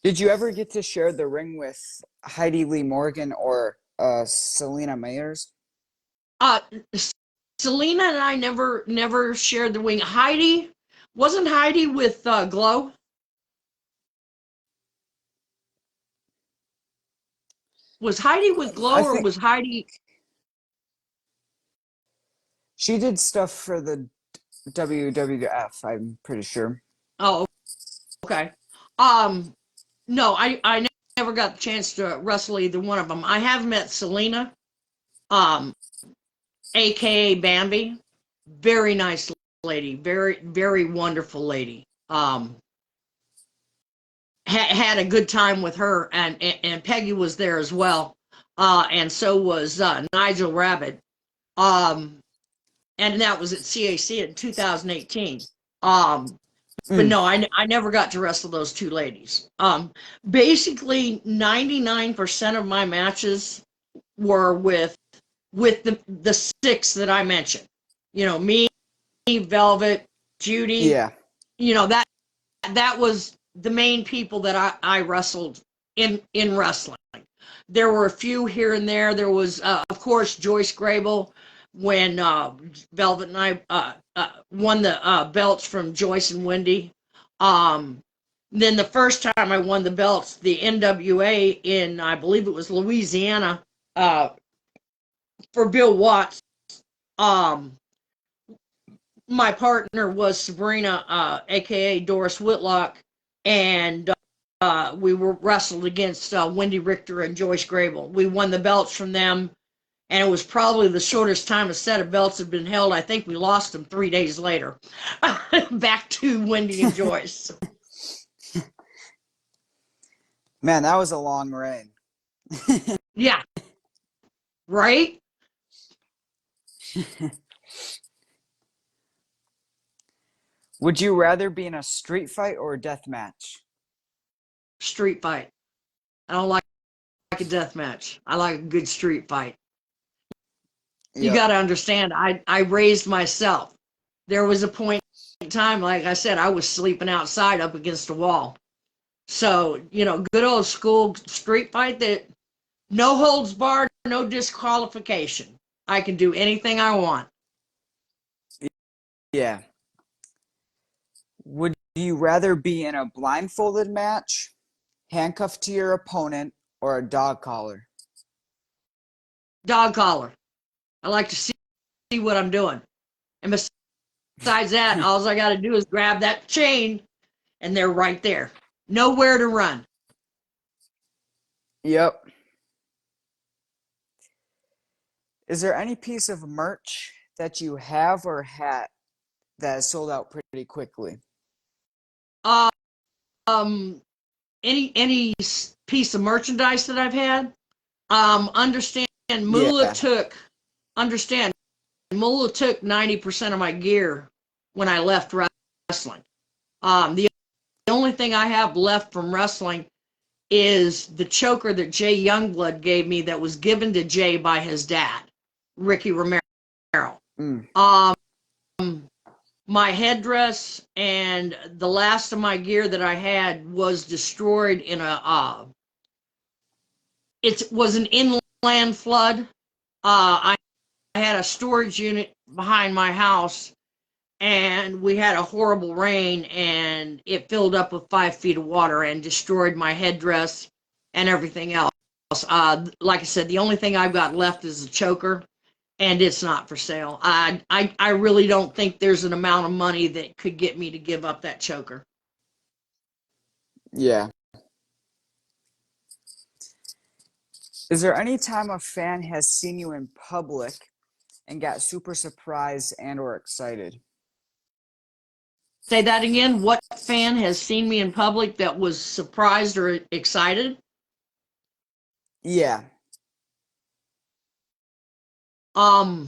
S1: Did you ever get to share the ring with Heidi Lee Morgan or Selena Mayers?
S2: uh, Selena and I never shared the wing. Wasn't Heidi with Glow? Was Heidi with
S1: I
S2: Glow, or
S1: think
S2: was Heidi?
S1: she did stuff for the WWF, I'm pretty sure.
S2: Oh, okay. Um, no, I never got the chance to wrestle either one of them. I have met Selena, um, aka Bambi. Very nice lady, very very wonderful lady. Had a good time with her, and Peggy was there as well, and so was Nigel Rabbit. Um, and that was at CAC in 2018. But
S1: Mm.
S2: no, I never got to wrestle those 2 ladies. Basically, 99% of my matches were with the 6 that I mentioned. Me, Velvet, Judy.
S1: Yeah.
S2: That was the main people that I wrestled in wrestling. There were a few here and there. There was, of course, Joyce Grable, when Velvet and I won the belts from Joyce and Wendy. Um, then the first time I won the belts, the NWA in, I believe it was Louisiana, for Bill Watts. Um, my partner was Sabrina, aka Doris Whitlock, and we were wrestled against Wendy Richter and Joyce Grable. We won the belts from them, and it was probably the shortest time a set of belts had been held. I think we lost them 3 days later. Back to Wendy and Joyce.
S1: Man, that was a long reign.
S2: Yeah, right?
S1: Would you rather be in a street fight or a death match?
S2: Street fight. I don't like a death match. I like a good street fight. You
S1: Yep.
S2: got to understand, I raised myself. There was a point in time, like I said, I was sleeping outside up against a wall. So, good old school street fight, that no holds barred, no disqualification. I can do anything I want.
S1: Yeah. Would you rather be in a blindfolded match, handcuffed to your opponent, or a dog collar?
S2: Dog collar. I like to see what I'm doing. And besides that, all I got to do is grab that chain, and they're right there. Nowhere to run.
S1: Yep. Is there any piece of merch that you have or hat that is sold out pretty quickly?
S2: Uh, um, any piece of merchandise that I've had. Understand,
S1: Yeah.
S2: understand, Moolah took 90% of my gear when I left wrestling. The only thing I have left from wrestling is the choker that Jay Youngblood gave me, that was given to Jay by his dad, Ricky Romero.
S1: Mm.
S2: My headdress and the last of my gear that I had was destroyed in it was an inland flood. I had a storage unit behind my house, and we had a horrible rain, and it filled up with 5 feet of water and destroyed my headdress and everything else. Like I said, the only thing I've got left is a choker, and it's not for sale. I really don't think there's an amount of money that could get me to give up that choker.
S1: Yeah. Is there any time a fan has seen you in public and got super surprised and or excited?
S2: Say that again. What fan has seen me in public that was surprised or excited?
S1: Yeah.
S2: All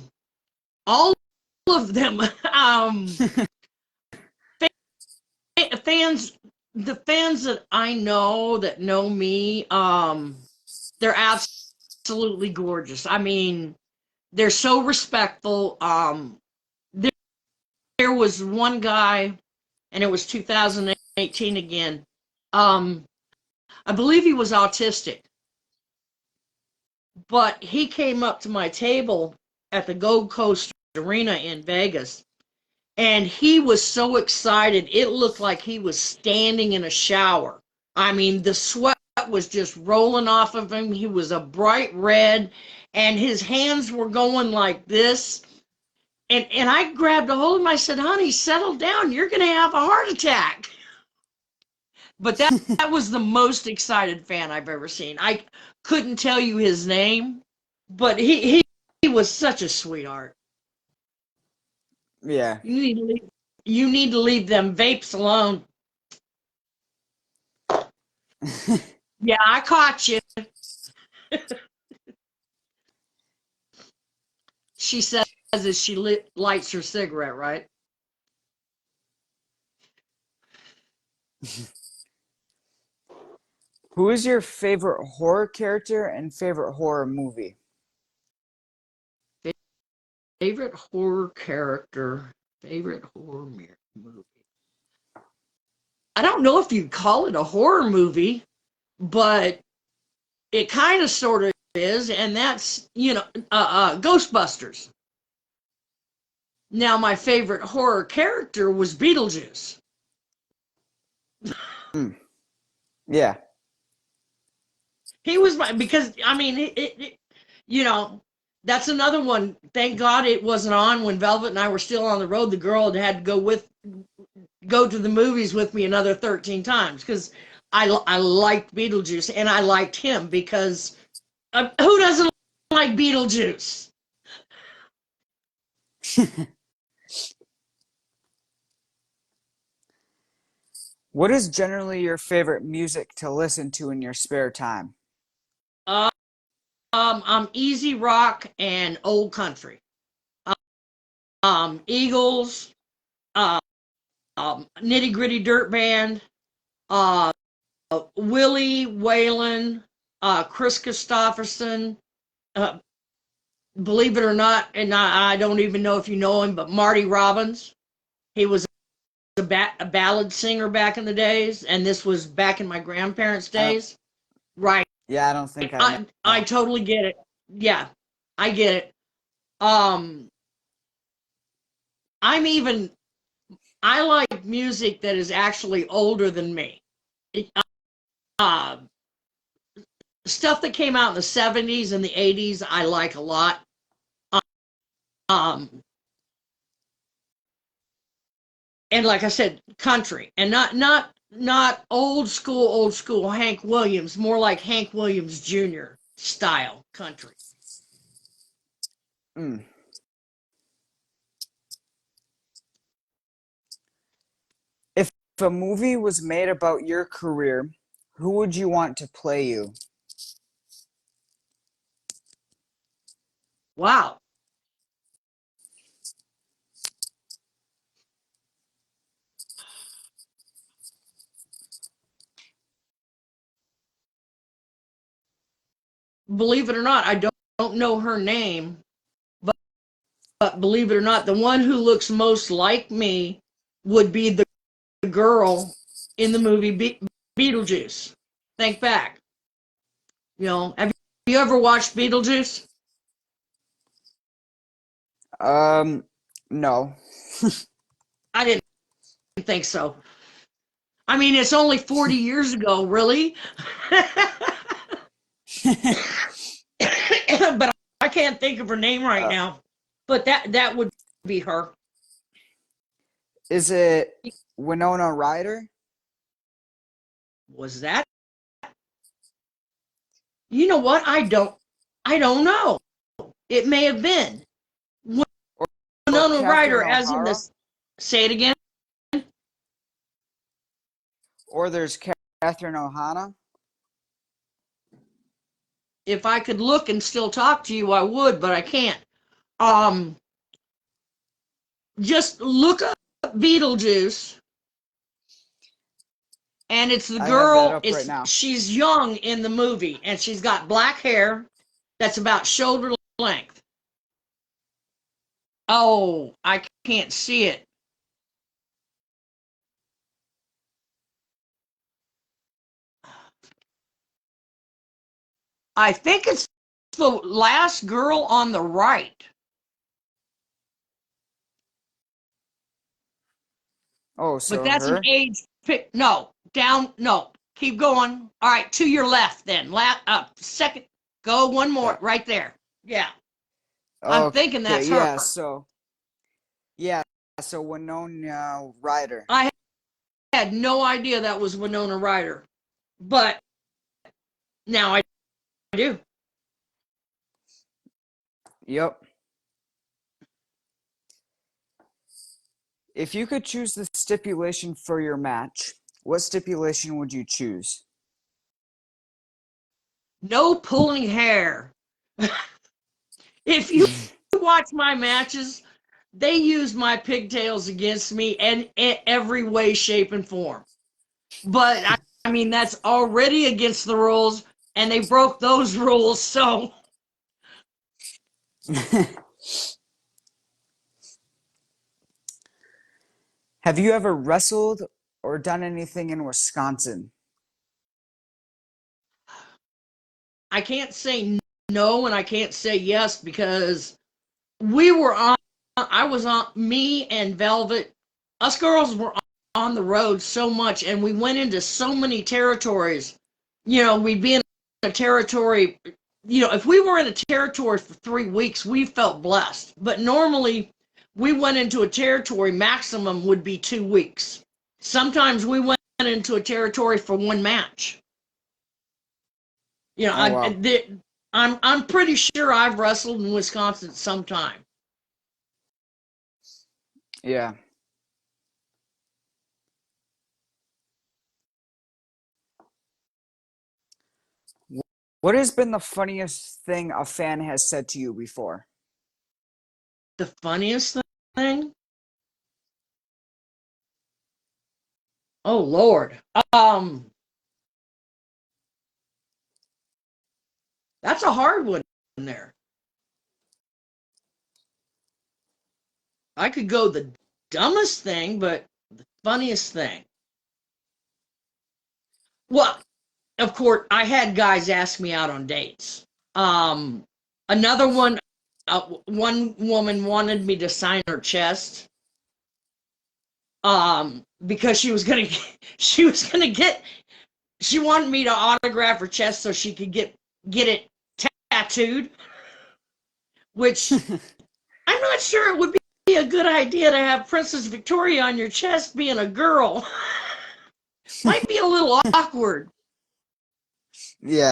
S2: of them. Fans, the fans that I know that know me, they're absolutely gorgeous. I mean, they're so respectful. There was one guy, and it was 2018 again. I believe he was autistic, but he came up to my table at the Gold Coast Arena in Vegas, and he was so excited. It looked like he was standing in a shower. I mean, the sweat was just rolling off of him. He was a bright red, and his hands were going like this. And I grabbed a hold of him. I said, honey, settle down. You're going to have a heart attack. But that was the most excited fan I've ever seen. I couldn't tell you his name, but he was such a sweetheart.
S1: Yeah.
S2: You need to leave them vapes alone. Yeah, I caught you. She says as she lights her cigarette, right?
S1: Who is your favorite horror character and favorite horror movie?
S2: Favorite horror character, favorite horror movie. I don't know if you'd call it a horror movie, but it kind of sort of is, and that's, Ghostbusters. Now, my favorite horror character was Beetlejuice.
S1: Mm. Yeah.
S2: He was because, I mean, that's another one. Thank God it wasn't on when Velvet and I were still on the road. The girl had to go to the movies with me another 13 times, because I liked Beetlejuice, and I liked him because who doesn't like Beetlejuice.
S1: What is generally your favorite music to listen to in your spare time?
S2: Uh, I'm easy rock and old country. Eagles, uh, Nitty Gritty Dirt Band, uh, Willie Whalen, Chris Christopherson, uh, believe it or not, and I don't even know if you know him, but Marty Robbins. He was a ballad singer back in the days, and this was back in my grandparents'
S1: I don't.
S2: days. Right.
S1: Yeah, I don't think I
S2: I
S1: know.
S2: totally get it. Yeah, I get it. Um, I'm even I like music that is actually older than me. It, uh, Stuff that came out in the 70s and the 80s, I like a lot. Um, and like I said, country, and not old school Hank Williams, more like Hank Williams Jr. style country.
S1: Mm. If a movie was made about your career, who would you want to play you?
S2: Wow. Believe it or not, I don't know her name, but believe it or not, the one who looks most like me would be the girl in the movie Beetlejuice. Think back. Have you ever watched Beetlejuice?
S1: Um, no.
S2: I didn't think so. I mean, it's only 40 years ago, really. But I can't think of her name right
S1: uh,
S2: now. But that would be her.
S1: is it Winona Ryder?
S2: Was that? You know what? I don't know. It may have been.
S1: Or
S2: Winona
S1: Catherine
S2: Ryder, as in
S1: O'Hara?
S2: this. Say it again.
S1: Or there's Catherine O'Hara?
S2: If I could look and still talk to you, I would, but I can't. Um, just look up Beetlejuice, and it's the
S1: I have that
S2: girl.
S1: up right
S2: It's
S1: now.
S2: she's young in the movie, and she's got black hair that's about shoulder length. Oh, I can't see it. I think it's the last girl on the right,
S1: Oh,
S2: but
S1: so
S2: that's an
S1: her?
S2: age pick. No, down. No, keep going. All right, to your left then. Second. Go one more
S1: Yeah.
S2: right there. Yeah, I'm thinking
S1: Okay,
S2: that's her.
S1: yeah, so Winona Ryder.
S2: I had no idea that was Winona Ryder, but now I do.
S1: Yep. If you could choose the stipulation for your match, what stipulation would you choose?
S2: No pulling hair. If you watch my matches, they use my pigtails against me in every way, shape, and form. But I mean, that's already against the rules, and they broke those rules. So
S1: Have you ever wrestled or done anything in Wisconsin?
S2: I can't say no and I can't say yes because we were on. I was on. Me and Velvet, us girls were on the road so much, and we went into so many territories. We'd be in a territory. If we were in a territory for 3 weeks, we felt blessed. But normally, we went into a territory. Maximum would be 2 weeks. Sometimes we went into a territory for one match.
S1: Oh, wow.
S2: I'm pretty sure I've wrestled in Wisconsin sometime.
S1: Yeah. What has been the funniest thing a fan has said to you before?
S2: The funniest thing? Oh Lord. That's a hard one in there. I could go the dumbest thing, but the funniest thing. Well, of course, I had guys ask me out on dates. Um, Another one, one woman wanted me to sign her chest. Because she was gonna get, she wanted me to autograph her chest so she could get it tattooed. Which I'm not sure it would be a good idea to have Princess Victoria on your chest being a girl. Might be a little awkward.
S1: Yeah.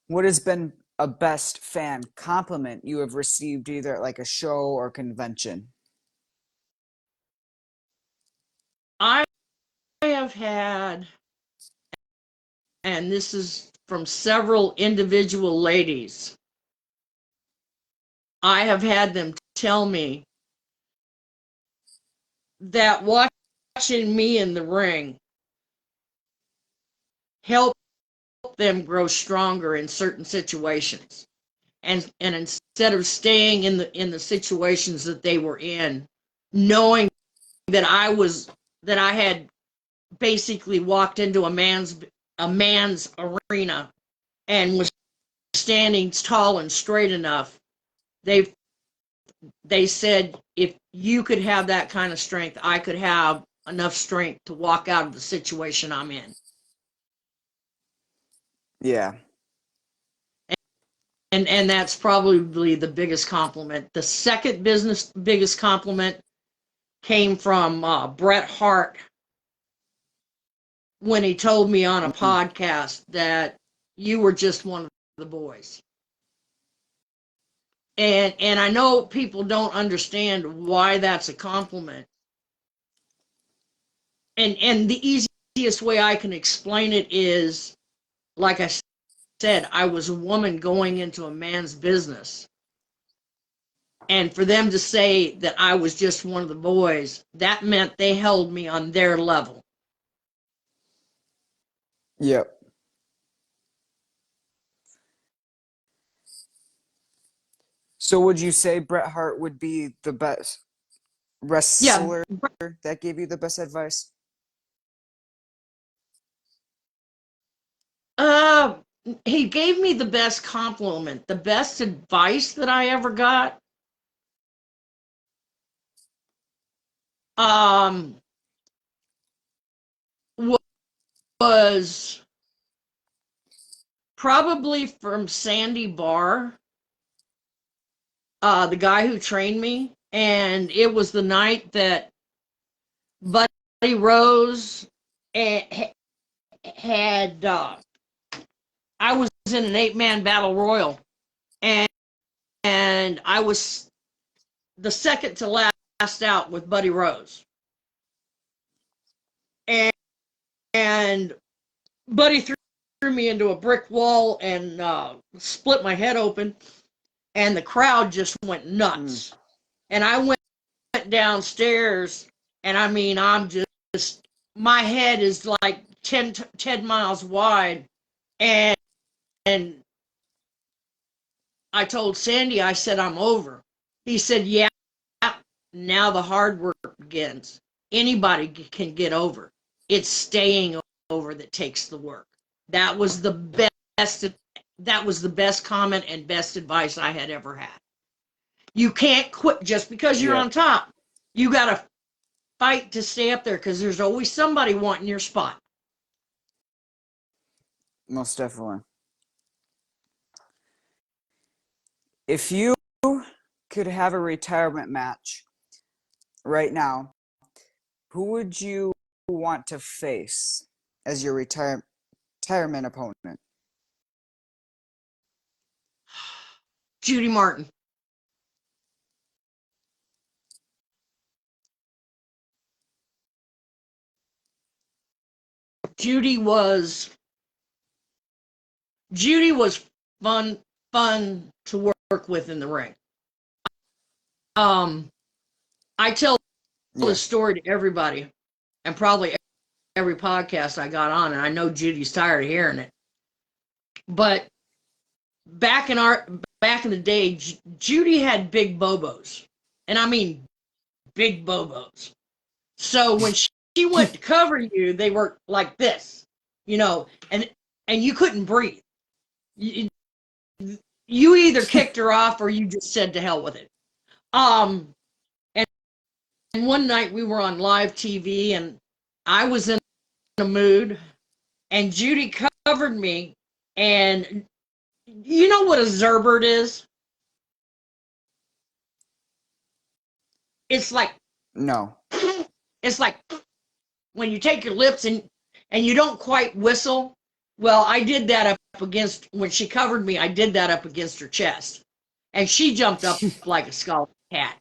S1: What has been a best fan compliment you have received either at like a show or convention?
S2: I have had, and this is from several individual ladies, I have had them tell me that watching me in the ring helped them grow stronger in certain situations. And instead of staying in the situations that they were in, knowing that I had basically walked into a man's arena and was standing tall and straight enough, they they said if you could have that kind of strength, I could have enough strength to walk out of the situation I'm in.
S1: Yeah.
S2: And that's probably the biggest compliment. The second biggest compliment came from Bret Hart when he told me on a
S1: Mm,
S2: podcast that you were just one of the boys. And I know people don't understand why that's a compliment. And the easiest way I can explain it is, like I said, I was a woman going into a man's business. And for them to say that I was just one of the boys, that meant they held me on their level.
S1: yep. So would you say Bret Hart would be the best
S2: Yeah.
S1: wrestler that gave you the best advice?
S2: Uh, he gave me the best compliment. The best advice that I ever got um, was probably from Sandy Barr, the guy who trained me. And it was the night that Buddy Rose had, I was in an 8-man battle royal. And, and I was the second to last out with Buddy Rose. And, and Buddy threw me into a brick wall and split my head open, and the crowd just went
S1: Mm,
S2: nuts. And I went downstairs, and I mean, I'm just, my head is like 10 miles wide. And, and I told Sandy, I said, I'm over. He said, yeah, now the hard work begins. Anybody can get over. It's staying over that takes the work. That was the best. That was the best comment and best advice I had ever had. You can't quit just because you're
S1: yeah,
S2: on top. You got to fight to stay up there because there's always somebody wanting your spot.
S1: most definitely. If you could have a retirement match right now, who would you want to face? as your retirement opponent?
S2: Judy Martin. Judy was fun to work with in the ring. I tell
S1: Yeah.
S2: this story to everybody, and probably every podcast I got on, and I know Judy's tired of hearing it. But back in the day, Judy had big bobos, and I mean big bobos. So when she went to cover you, they were like this, and you couldn't breathe. You, you either kicked her off or you just said to hell with it. And one night we were on live TV, and I was in a mood, and Judy covered me, and you know what a zerbert is? It's like
S1: No.
S2: it's like when you take your lips and you don't quite whistle. Well, I did that up against when she covered me. I did that up against her chest, and she jumped up like a scalded cat,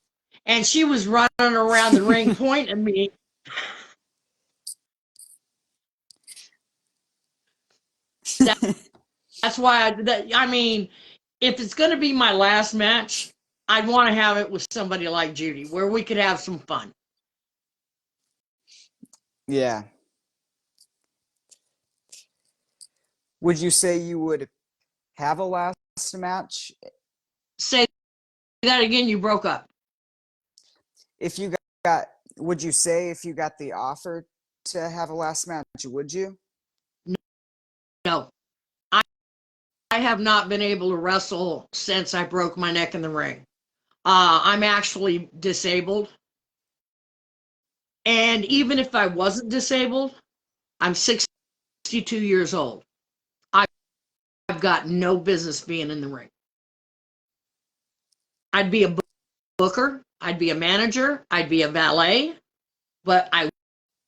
S2: and she was running around the ring pointing at me. That's why I mean, if it's going to be my last match, I'd want to have it with somebody like Judy, where we could have some fun.
S1: Yeah. Would you say you would have a last match
S2: Say that again. You broke up.
S1: if you got? Would you say if you got the offer to have a last match, would you?
S2: No, I have not been able to wrestle since I broke my neck in the ring. I'm actually disabled. And even if I wasn't disabled, I'm 62 years old. I've got no business being in the ring. I'd be a booker, I'd be a manager, I'd be a valet, but I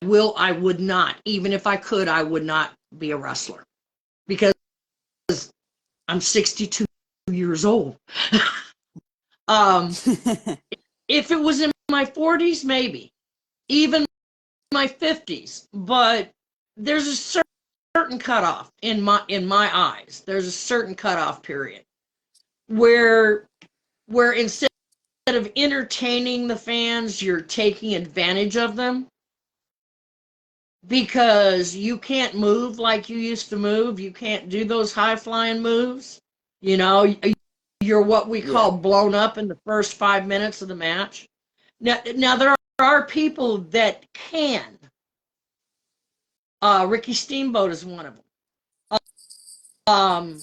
S2: would not, even if I could, I would not be a wrestler because I'm 62 years old. If it was in my 40s, maybe, even my 50s, but there's a certain cutoff in my eyes. There's a certain cutoff period where instead of entertaining the fans, you're taking advantage of them because you can't move like you used to move. You can't do those high flying moves. You're what we call blown up in the first 5 minutes of the match. Now there are people that can. Ricky Steamboat is one of them.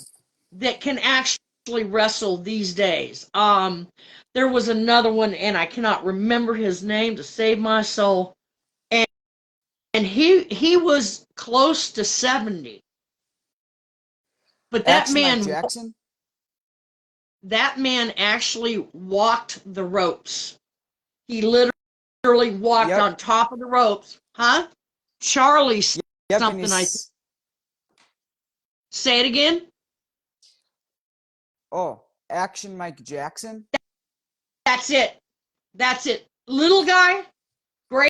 S2: That can actually wrestle these days. There was another one, and I cannot remember his name to save my soul. And he was close to 70. But
S1: Action Mike Jackson?
S2: that man actually walked the ropes. He literally walked on top of the ropes. Huh? Charlie something. Say it again.
S1: Oh, Action Mike Jackson?
S2: That's it. Little guy, gray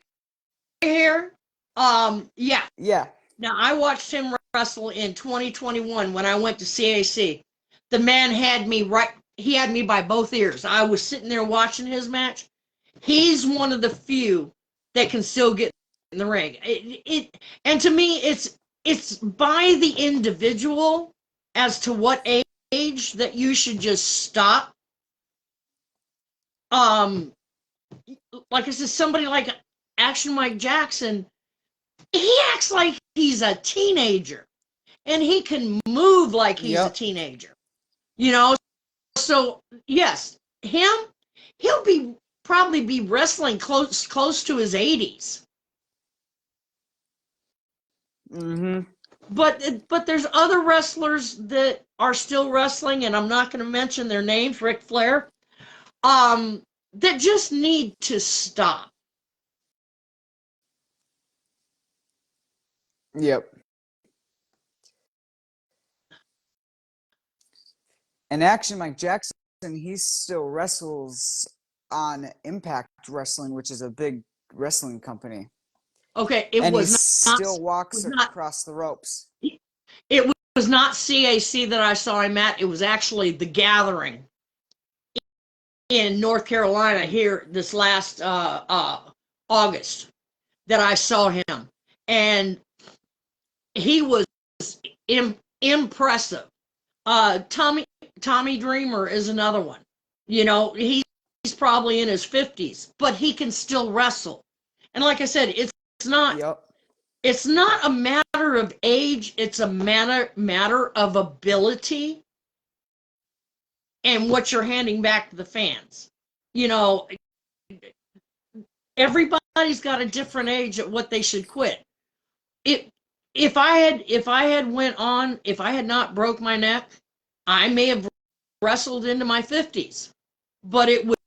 S2: hair. Yeah.
S1: Yeah.
S2: Now, I watched him wrestle in 2021 when I went to CAC. The man had me he had me by both ears. I was sitting there watching his match. He's one of the few that can still get in the ring. And to me, it's by the individual as to what age that you should just stop. Like I said, somebody like Action Mike Jackson, he acts like he's a teenager, and he can move like he's a teenager. So yes, he'll probably be wrestling close to his 80s.
S1: Mm-hmm.
S2: But there's other wrestlers that are still wrestling, and I'm not going to mention their names. Ric Flair, that just need to stop.
S1: Yep. And Action Mike Jackson, he still wrestles on Impact Wrestling, which is a big wrestling company.
S2: Okay, it
S1: And he
S2: was not
S1: still walks
S2: was not
S1: across the ropes.
S2: it was not CAC that I saw him at. It was actually the Gathering in North Carolina here this last August that I saw him, and he was impressive. Tommy Dreamer is another one. You know, he's probably in his 50s, but he can still wrestle. And like I said, not
S1: Yep.
S2: it's not a matter of age, it's a matter of ability and what you're handing back to the fans. You know, everybody's got a different age at what they should quit. It if I had went on, if I had not broke my neck, I may have wrestled into my 50s. But it would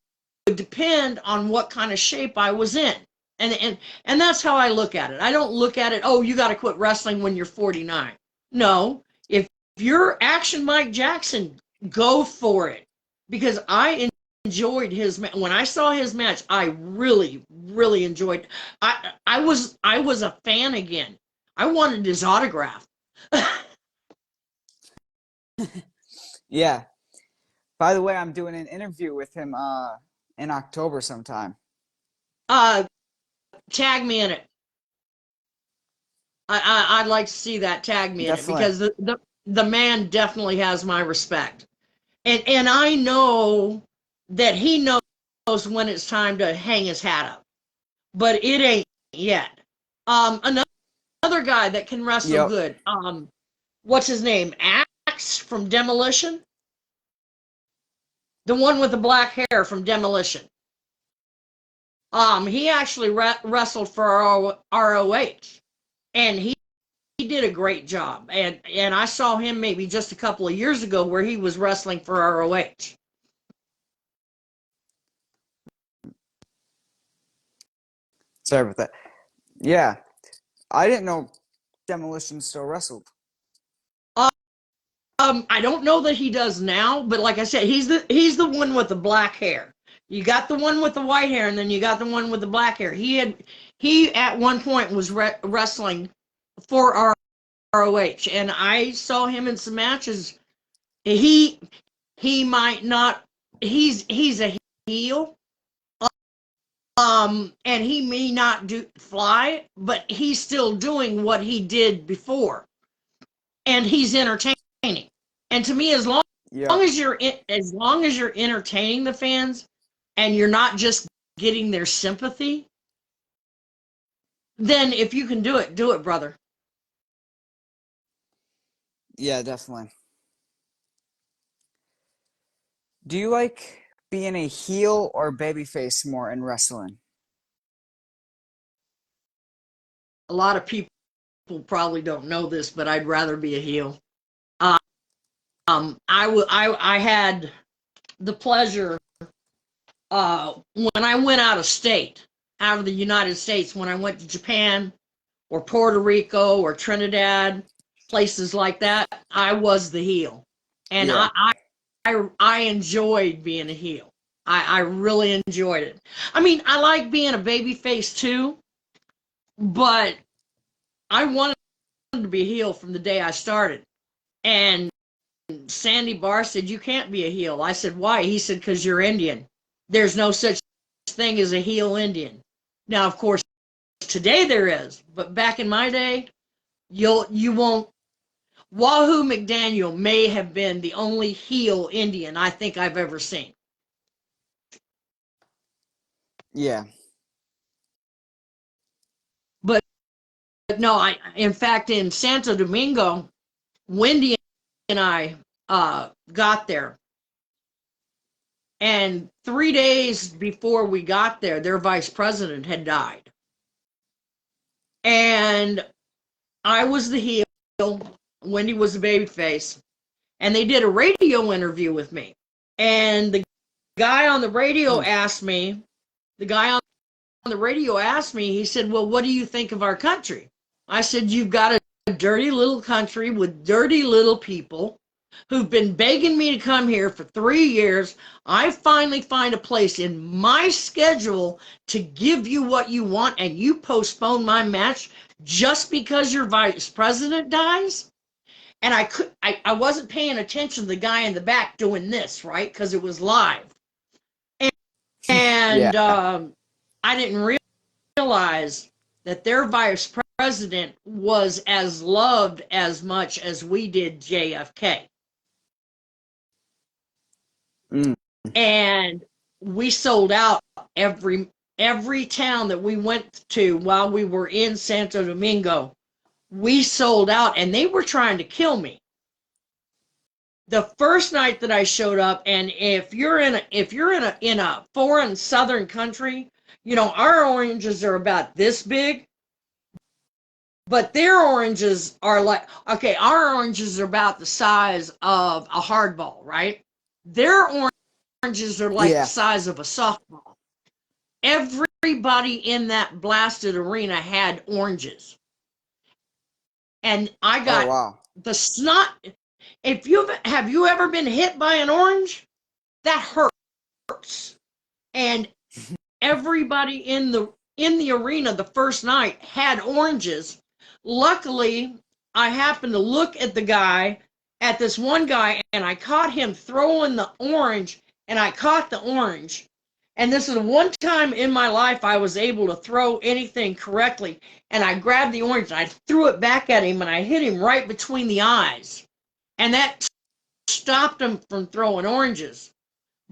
S2: depend on what kind of shape I was in. And that's how I look at it. I don't look at it, oh, you got to quit wrestling when you're 49. No, if you're Action Mike Jackson, go for it. Because I enjoyed his when I saw his match, I really enjoyed. I was a fan again. I wanted his autograph.
S1: Yeah. By the way, I'm doing an interview with him in October sometime.
S2: uh Tag me in it. I'd like to see that. Tag me in it,
S1: Definitely.
S2: because the man definitely has my respect, and I know that he knows when it's time to hang his hat up, but it ain't yet. Another guy that can wrestle
S1: Yep.
S2: good. What's his name? Axe from Demolition, the one with the black hair from Demolition. He actually wrestled for ROH, and he did a great job. And I saw him maybe just a couple of years ago where he was wrestling for ROH.
S1: Sorry about that. Yeah. I didn't know Demolition still wrestled.
S2: I don't know that he does now, but like I said, he's the one with the black hair. You got the one with the white hair, and then you got the one with the black hair. He at one point was wrestling for ROH, and I saw him in some matches. He he might not. He's a heel. And he may not do fly, but he's still doing what he did before, and he's entertaining. And to me,
S1: Yep.
S2: as long as you're entertaining the fans, and you're not just getting their sympathy, then if you can do it, brother.
S1: Yeah, definitely. Do you like being a heel or babyface more in wrestling?
S2: A lot of people probably don't know this, but I'd rather be a heel. Uh, I had the pleasure when I went out of the United States, when I went to Japan or Puerto Rico or Trinidad, places like that, I was the heel, and
S1: Yeah.
S2: I enjoyed being a heel. I really enjoyed it. I mean, I like being a baby face too, but I wanted to be a heel from the day I started. And Sandy Barr said, "You can't be a heel." I said, "Why?" He said, "Because you're Indian. There's no such thing as a heel Indian." Now, of course, today there is, but back in my day, you won't. Wahoo McDaniel may have been the only heel Indian I think I've ever seen.
S1: Yeah.
S2: But no, in fact, in Santo Domingo, Wendy and I got there, and 3 days before we got there, their vice president had died, and I was the heel. Wendy was the baby face, and they did a radio interview with me. And guy on the radio
S1: Hmm.
S2: asked me, the guy on the radio asked me, he said, "Well, what do you think of our country?" I said, "You've got a dirty little country with dirty little people, who've been begging me to come here for 3 years. I finally find a place in my schedule to give you what you want, and you postpone my match just because your vice president dies? And I wasn't paying attention to the guy in the back doing this, right? Because it was live.
S1: Yeah.
S2: And I didn't realize that their vice president was as loved as much as we did JFK.
S1: Mm.
S2: And we sold out every town that we went to while we were in Santo Domingo. We sold out, and they were trying to kill me. The first night that I showed up, and if you're in a foreign southern country, you know, our oranges are about this big, but their oranges are like, okay, our oranges are about the size of a hardball, right? Their oranges are like the
S1: Yeah.
S2: size of a softball. Everybody in that blasted arena had oranges. And I
S1: Oh,
S2: got
S1: wow.
S2: the snot. If have you ever been hit by an orange? That hurts. And everybody in the arena the first night had oranges. Luckily, I happened to look at this one guy, and I caught him throwing the orange, and I caught the orange. And this is the one time in my life I was able to throw anything correctly. And I grabbed the orange and I threw it back at him, and I hit him right between the eyes. And that stopped him from throwing oranges.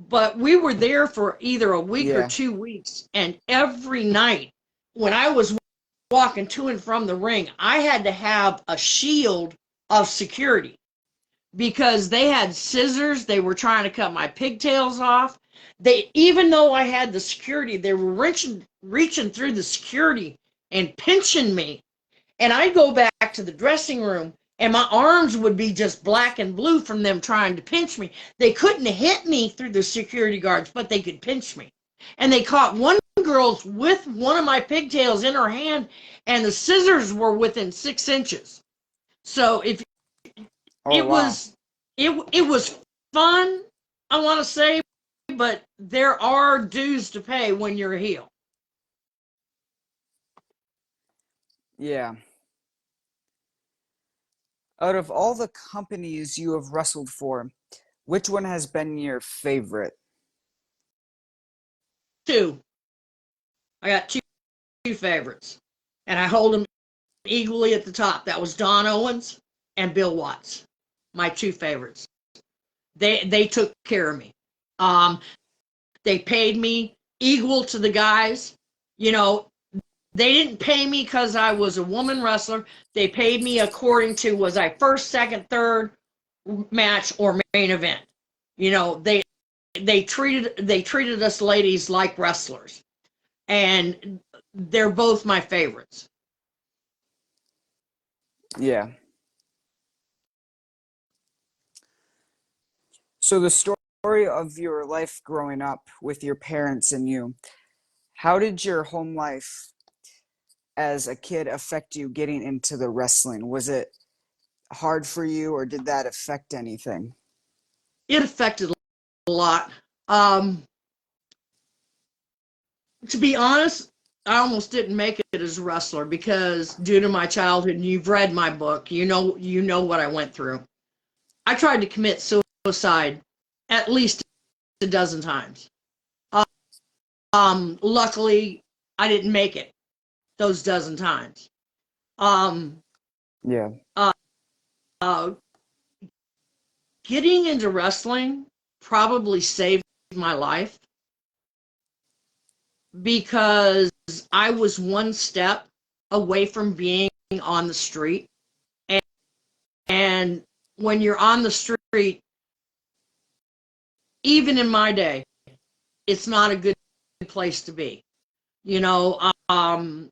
S2: But we were there for either a week or
S1: Yeah.
S2: 2 weeks, and every night when I was walking to and from the ring, I had to have a shield of security because they had scissors. They were trying to cut my pigtails off. Even though I had the security, they were reaching through the security and pinching me. And I'd go back to the dressing room, and my arms would be just black and blue from them trying to pinch me. They couldn't hit me through the security guards, but they could pinch me. And they caught one girl with one of my pigtails in her hand, and the scissors were within 6 inches. So if
S1: Oh,
S2: it
S1: wow.
S2: was it was fun, I want to say, but there are dues to pay when you're a heel.
S1: Yeah. Out of all the companies you have wrestled for, which one has been your favorite?
S2: Two. I got two favorites, and I hold them equally at the top. That was Don Owens and Bill Watts, my two favorites. They took care of me. Um, they paid me equal to the guys. You know, they didn't pay me because I was a woman wrestler. They paid me according to was I first, second, third match or main event. You know, they treated us ladies like wrestlers, and they're both my favorites.
S1: Yeah. So the story of your life growing up with your parents and you, how did your home life as a kid affect you getting into the wrestling? Was it hard for you or did that affect anything?
S2: It affected a lot. Um, to be honest, I almost didn't make it as a wrestler because due to my childhood, and you've read my book, you know what I went through. I tried to commit suicide at least a dozen times. Luckily, I didn't make it those dozen times. Um,
S1: Yeah.
S2: uh, uh, Getting into wrestling probably saved my life because I was one step away from being on the street. And, and when you're on the street, even in my day, it's not a good place to be. You know, I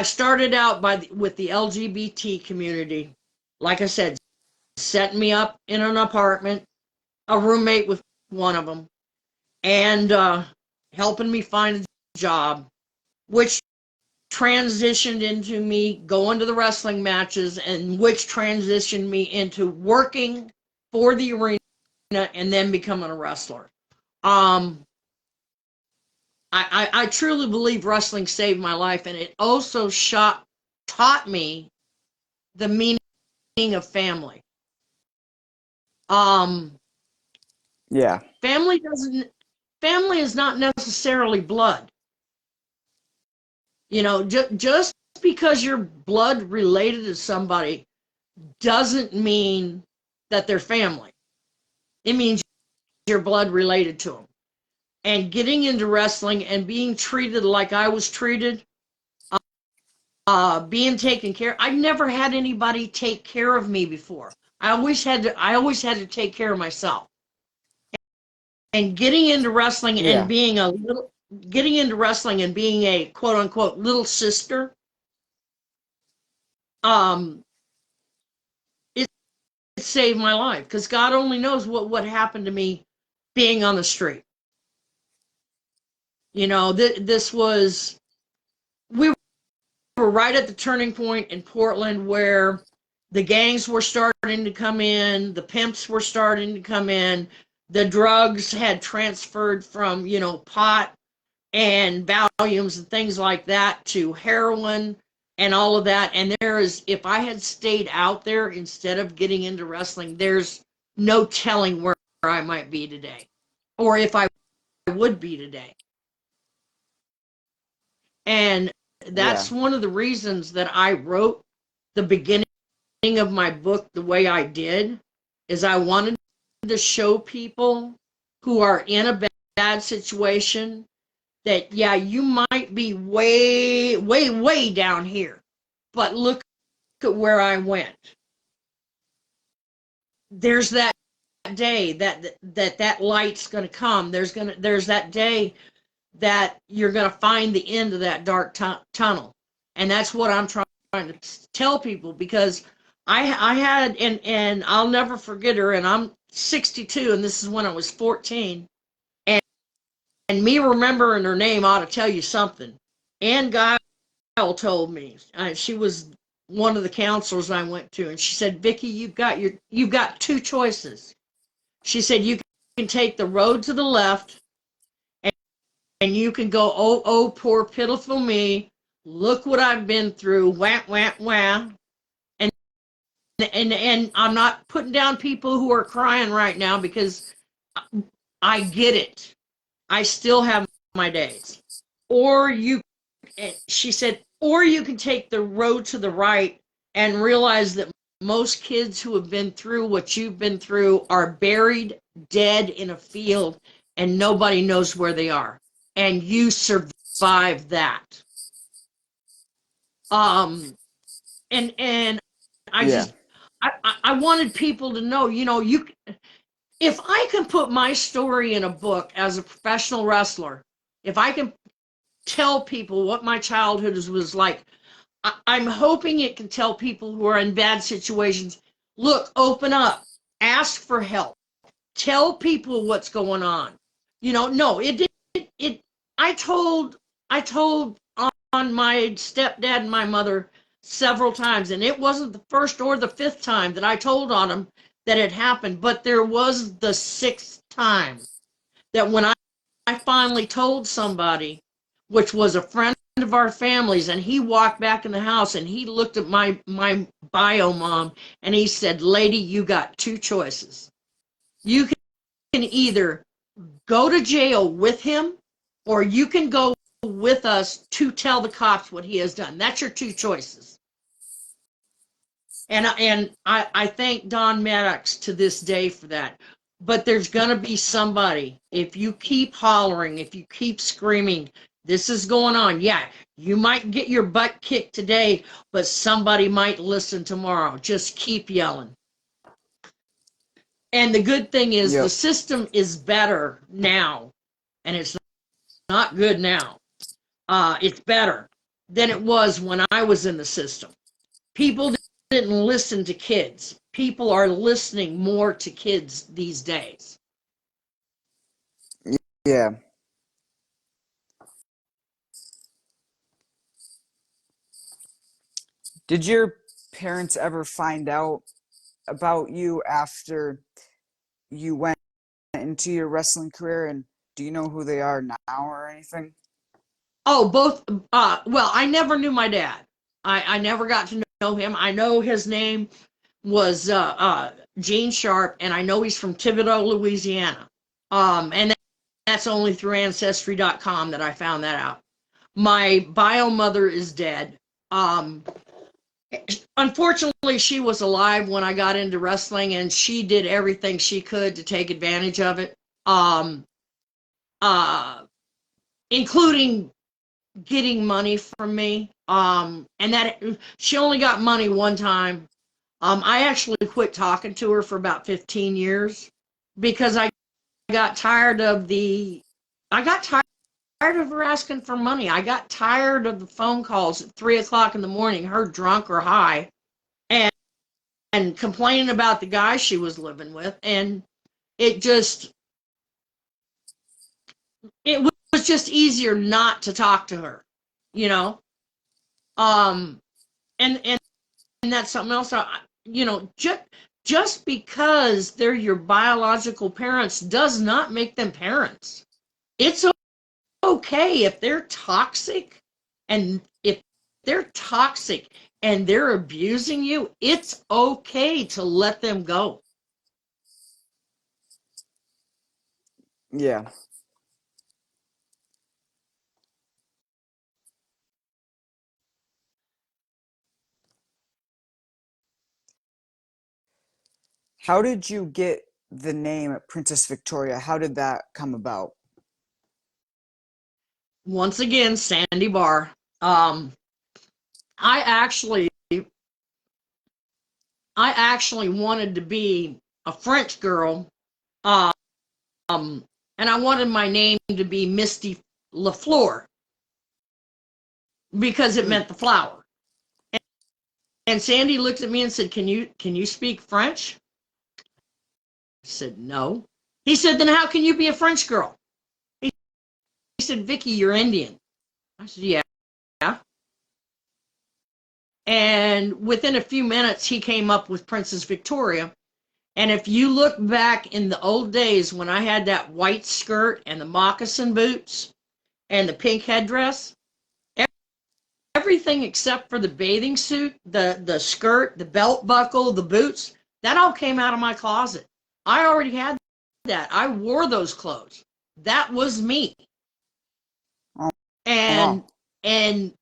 S2: started out with the LGBT community. Like I said, setting me up in an apartment, a roommate with one of them, and helping me find a job, which transitioned into me going to the wrestling matches, and which transitioned me into working for the arena and then becoming a wrestler. Um, I truly believe wrestling saved my life, and it also taught me the meaning of family. Um,
S1: Yeah.
S2: family is not necessarily blood. You know, just because you're blood related to somebody doesn't mean that they're family. It means you're blood related to them. And getting into wrestling and being treated like I was treated, being taken care. I never had anybody take care of me before. I always had to take care of myself. And
S1: Yeah.
S2: getting into wrestling and being a quote unquote little sister, um, it, it saved my life, because God only knows what happened to me being on the street. You know, this was, we were right at the turning point in Portland where the gangs were starting to come in, the pimps were starting to come in, the drugs had transferred from, you know, pot and Valiums and things like that to heroin and all of that. And if I had stayed out there instead of getting into wrestling, there's no telling where I might be today, or if I would be today. And
S1: Yeah.
S2: that's one of the reasons that I wrote the beginning of my book the way I did, is I wanted to show people who are in a bad situation that, yeah, you might be way, way, way down here, but look at where I went. There's that day that light's going to come. There's that day that you're going to find the end of that dark tunnel. And that's what I'm trying to tell people, because I had, and I'll never forget her, and I'm 62, and this is when I was 14. And me remembering her name ought to tell you something. Ann Guile told me, she was one of the counselors I went to, and she said, Vicki, you've got two choices. She said, you can take the road to the left, and you can go, oh, poor pitiful me. Look what I've been through. Wah, wah, wah. And I'm not putting down people who are crying right now, because I get it. I still have my days. Or she said, or you can take the road to the right and realize that most kids who have been through what you've been through are buried dead in a field, and nobody knows where they are. And you survived that. And I
S1: Yeah.
S2: just, I wanted people to know, you know, if I can put my story in a book as a professional wrestler, if I can tell people what my childhood was like, I'm hoping it can tell people who are in bad situations, look, open up, ask for help, tell people what's going on. You know, no, it did. I told, I told on my stepdad and my mother several times, and it wasn't the first or the fifth time that I told on them that it happened, but there was the sixth time that when I finally told somebody, which was a friend of our family's, and he walked back in the house and he looked at my bio mom and he said, lady, you got two choices. You can either go to jail with him, or you can go with us to tell the cops what he has done. That's your two choices. And I thank Don Maddox to this day for that. But there's going to be somebody, if you keep hollering, if you keep screaming, this is going on. Yeah, you might get your butt kicked today, but somebody might listen tomorrow. Just keep yelling. And the good thing is the
S1: Yep.
S2: system is better now, and it's not good now. It's better than it was when I was in the system. People didn't listen to kids. People are listening more to kids these days.
S1: Yeah. Did your parents ever find out about you after you went into your wrestling career? And do you know who they are now or anything?
S2: Oh, both. Well, I never knew my dad. I never got to know him. I know his name was Gene Sharp, and I know he's from Thibodaux, Louisiana. And that's only through Ancestry.com that I found that out. My bio mother is dead. Um, Unfortunately, she was alive when I got into wrestling, and she did everything she could to take advantage of it, um, uh, including getting money from me. And that she only got money one time. I actually quit talking to her for about 15 years because got tired of the, I got tired of her asking for money. I got tired of the phone calls at 3 o'clock in the morning, her drunk or high, and complaining about the guy she was living with. And it just, it was just easier not to talk to her, you know? Um, and that's something else. Just because they're your biological parents does not make them parents. It's okay if they're toxic, and if they're toxic and they're abusing you, it's okay to let them go.
S1: Yeah. How did you get the name Princess Victoria? How did that come about?
S2: Once again, Sandy Bar. Um, I actually, I actually wanted to be a French girl, um, and I wanted my name to be Misty LaFleur because it
S1: Hmm.
S2: meant the flower. And Sandy looked at me and said, "Can you speak French?" I said, "No." He said, "Then how can you be a French girl?" He said, "Vicky, you're Indian." I said, "Yeah." And within a few minutes, he came up with Princess Victoria. And if you look back in the old days when I had that white skirt and the moccasin boots and the pink headdress, everything except for the bathing suit, the skirt, the belt buckle, the boots, that all came out of my closet. I already had that. I wore those clothes. That was me.
S1: Oh,
S2: And
S1: wow.
S2: and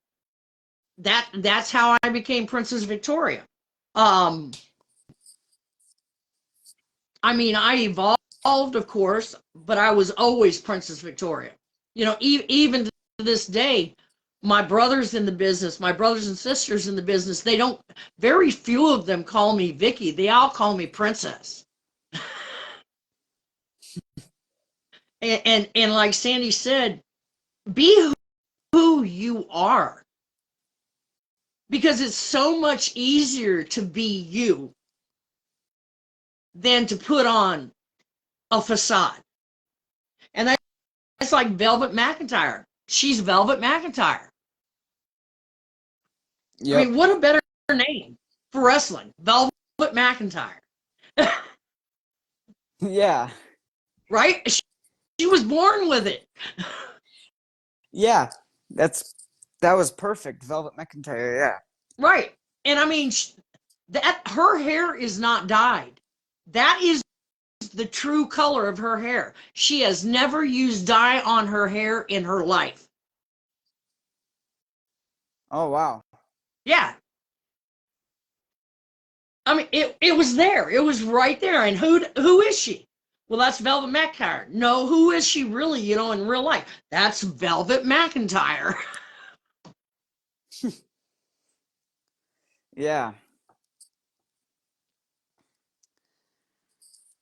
S2: that's how I became Princess Victoria. Um I mean, I evolved, of course, but I was always Princess Victoria. Even to this day, my brothers in the business, my brothers and sisters in the business, they don't, very few of them call me Vicky. They all call me Princess. And like Sandy said, be who you are, because it's so much easier to be you than to put on a facade. And that's like Velvet McIntyre. She's Velvet McIntyre. I
S1: Yep.
S2: mean, what a better name for wrestling, Velvet McIntyre,
S1: Yeah.
S2: right? She was born with it,
S1: Yeah. That's that was perfect. Velvet McIntyre. Yeah.
S2: right? And I mean, that her hair is not dyed. That is the true color of her hair. She has never used dye on her hair in her life.
S1: Oh, wow.
S2: Yeah, I mean, it was there. It was right there. And who is she? Well, that's Velvet McIntyre. No, who is she really? In real life, that's Velvet McIntyre.
S1: Yeah.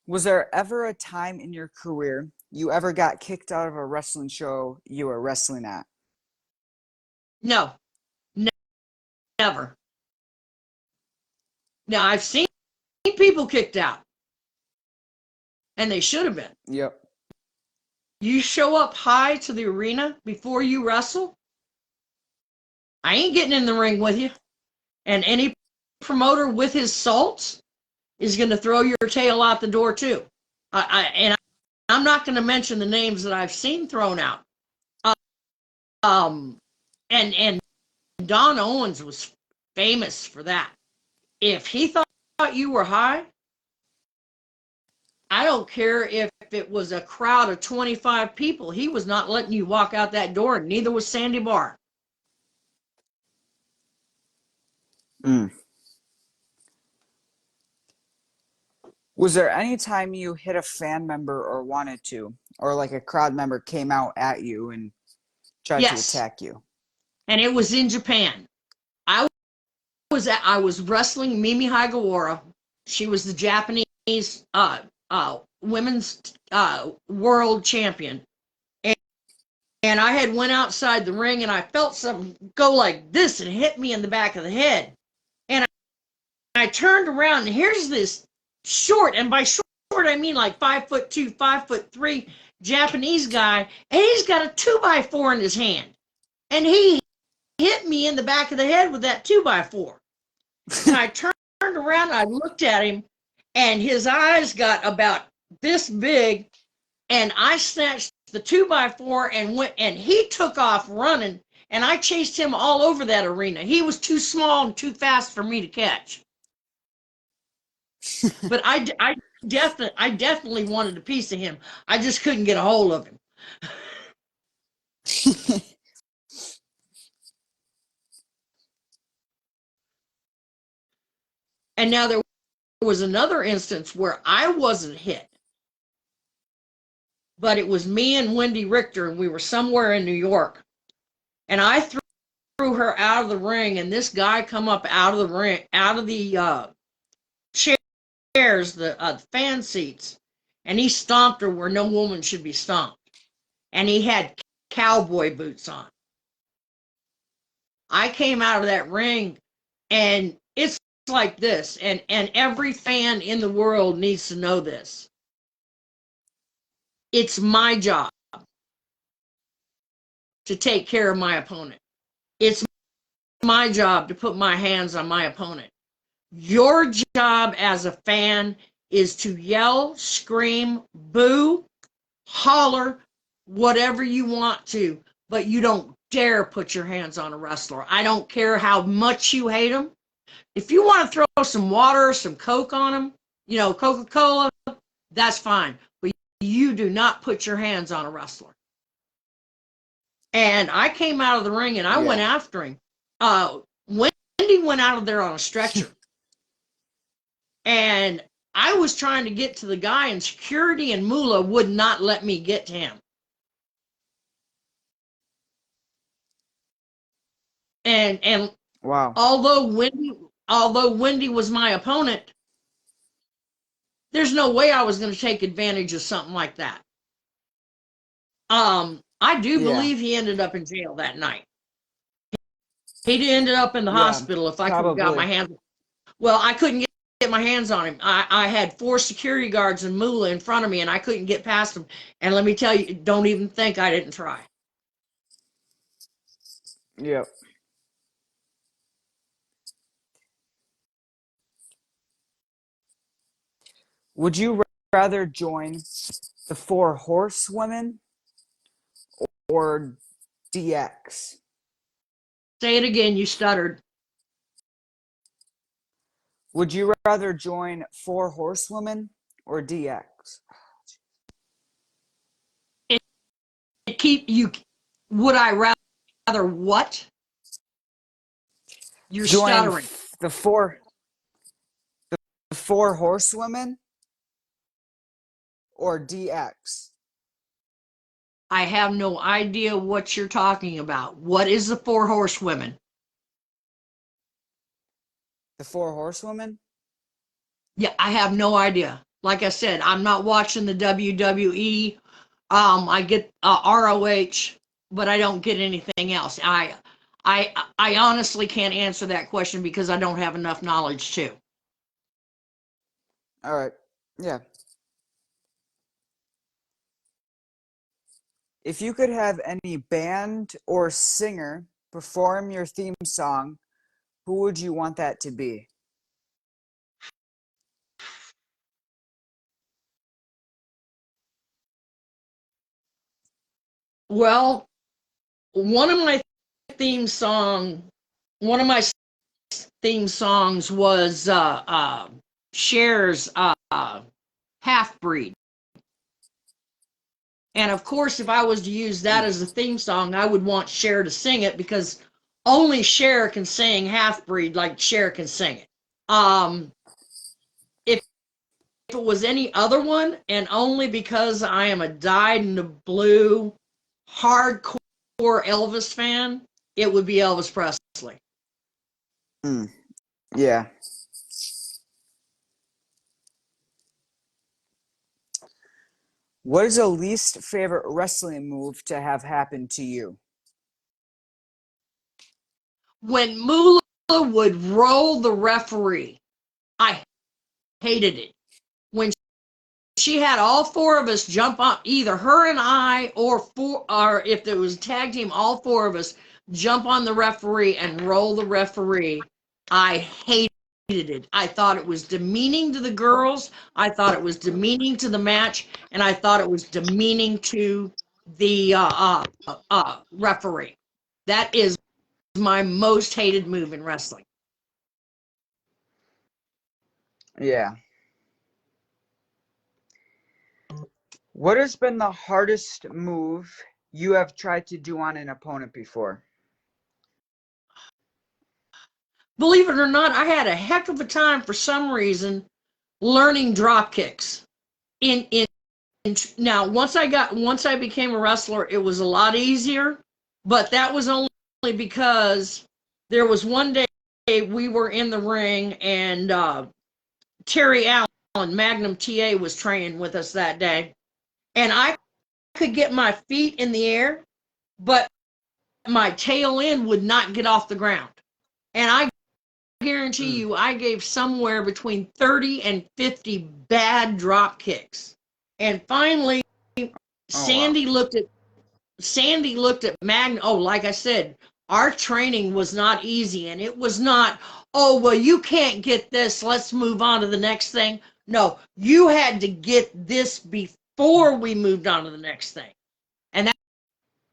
S1: Was there ever a time in your career you ever got kicked out of a wrestling show you were wrestling at?
S2: No, never. Now I've seen people kicked out, and they should have been.
S1: Yep.
S2: You show up high to the arena before you wrestle, I ain't getting in the ring with you. And any promoter with his salts is going to throw your tail out the door too. And I'm not going to mention the names that I've seen thrown out. Um, and Don Owens was famous for that. If he thought you were high, I don't care if it was a crowd of 25 people, he was not letting you walk out that door, and neither was Sandy Barr.
S1: Mm. Was there any time you hit a fan member or wanted to, or like a crowd member came out at you and tried to
S2: Yes,
S1: attack you?
S2: and it was in Japan. I was wrestling Mimi Hagawara. She was the Japanese women's world champion. And I had went outside the ring and I felt something go like this and hit me in the back of the head. And I turned around and here's this short, and by short I mean like 5'2", 5'3" Japanese guy, and he's got a 2x4 in his hand. And he hit me in the back of the head with that 2x4. And I turned around and I looked at him, and his eyes got about this big, and I snatched the 2x4 and went, and he took off running, and I chased him all over that arena. He was too small and too fast for me to catch. But I definitely wanted a piece of him. I just couldn't get a hold of him. And now there was another instance where I wasn't hit, but it was me and Wendy Richter, and we were somewhere in New York, and I threw her out of the ring, and this guy come up out of the ring, out of the chairs, the fan seats, and he stomped her where no woman should be stomped, and he had cowboy boots on. I came out of that ring, and it's like this, and every fan in the world needs to know this. It's my job to take care of my opponent. It's my job to put my hands on my opponent. Your job as a fan is to yell, scream, boo, holler, whatever you want to, but you don't dare put your hands on a wrestler. I don't care how much you hate them. If you want to throw some water, some Coke on them, Coca-Cola, that's fine. But you do not put your hands on a wrestler. And I came out of the ring and I went after him. Wendy went out of there on a stretcher. And I was trying to get to the guy, and security and Moolah would not let me get to him. And
S1: Wow.
S2: although Wendy was my opponent, there's no way I was going to take advantage of something like that. I do believe he ended up in jail that night. He ended up in the hospital. If I could have got my hands, well, I couldn't get my hands on him. I had 4 security guards and Moolah in front of me, and I couldn't get past them. And let me tell you, don't even think I didn't try.
S1: Yep. Would you rather join the 4 Horsewomen or DX?
S2: Say it again, you stuttered.
S1: Would you rather join 4 Horsewomen or DX?
S2: Would I rather what? You're
S1: join
S2: stuttering.
S1: The 4 Horsewomen or DX?
S2: I have no idea what you're talking about. What is the 4 Horsewomen?
S1: The 4 Horsewomen?
S2: Yeah, I have no idea. Like I said, I'm not watching the WWE. I get ROH, but I don't get anything else. I honestly can't answer that question because I don't have enough knowledge to.
S1: All right. Yeah. If you could have any band or singer perform your theme song, Who would you want that to be?
S2: Well, one of my theme song, one of my theme songs was Cher's Half Breed. And of course, if I was to use that as a theme song, I would want Cher to sing it because only Cher can sing Half Breed like Cher can sing it. If it was any other one, and only because I am a dyed in the blue hardcore Elvis fan, it would be Elvis Presley.
S1: Mm, yeah. What is the least favorite wrestling move to have happened to you?
S2: When Moolah would roll the referee, I hated it. When she had all four of us jump on, either her and I, or if there was a tag team, all four of us jump on the referee and roll the referee. I hated it. I thought it was demeaning to the girls. I thought it was demeaning to the match, and I thought it was demeaning to the referee. That is my most hated move in wrestling.
S1: Yeah. What has been the hardest move you have tried to do on an opponent before?
S2: Believe it or not, I had a heck of a time for some reason learning drop kicks. In now once I became a wrestler, it was a lot easier, but that was only because there was one day we were in the ring and Terry Allen, Magnum TA, was training with us that day, and I could get my feet in the air, but my tail end would not get off the ground. And I guarantee you, I gave somewhere between 30 and 50 bad drop kicks. And finally,
S1: Oh, wow.
S2: Sandy looked at Magnum. Oh, like I said, our training was not easy, and it was not, oh, well, you can't get this, let's move on to the next thing. No, you had to get this before we moved on to the next thing. And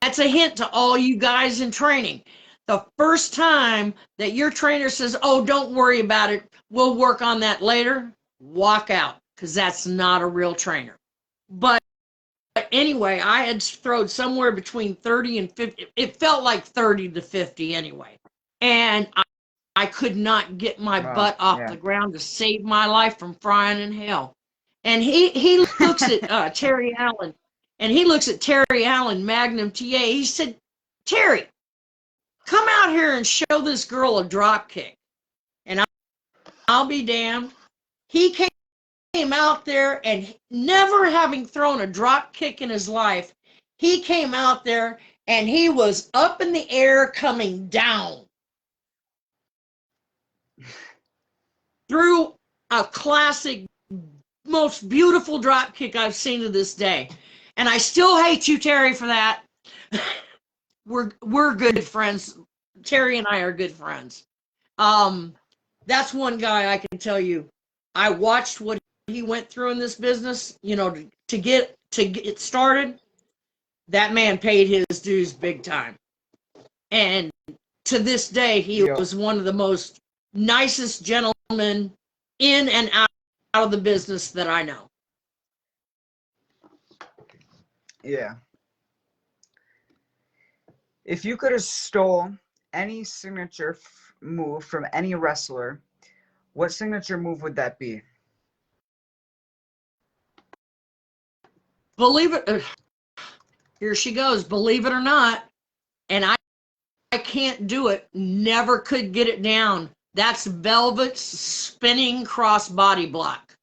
S2: that's a hint to all you guys in training. The first time that your trainer says, oh, don't worry about it, we'll work on that later, walk out, because that's not a real trainer. But anyway, I had thrown somewhere between 30 and 50. It felt like 30 to 50 anyway. And I could not get my
S1: Wow.
S2: butt off
S1: Yeah.
S2: the ground to save my life from frying in hell. And he looks at Terry Allen, and he looks at Terry Allen, Magnum TA. He said, Terry, come out here and show this girl a drop kick. And I'll be damned. He came out there, and never having thrown a drop kick in his life, he came out there and he was up in the air coming down through a classic, most beautiful drop kick I've seen to this day. And I still hate you, Terry, for that. We're good friends. Terry and I are good friends. That's one guy I can tell you. I watched what he went through in this business, to get it started. That man paid his dues big time. And to this day, he
S1: Yo.
S2: was one of the most nicest gentlemen in and out of the business that I know.
S1: Yeah. If you could have stole any signature move from any wrestler, what signature move would that be?
S2: Believe it, here she goes. Believe it or not, and I can't do it. Never could get it down. That's Velvet's spinning cross body block.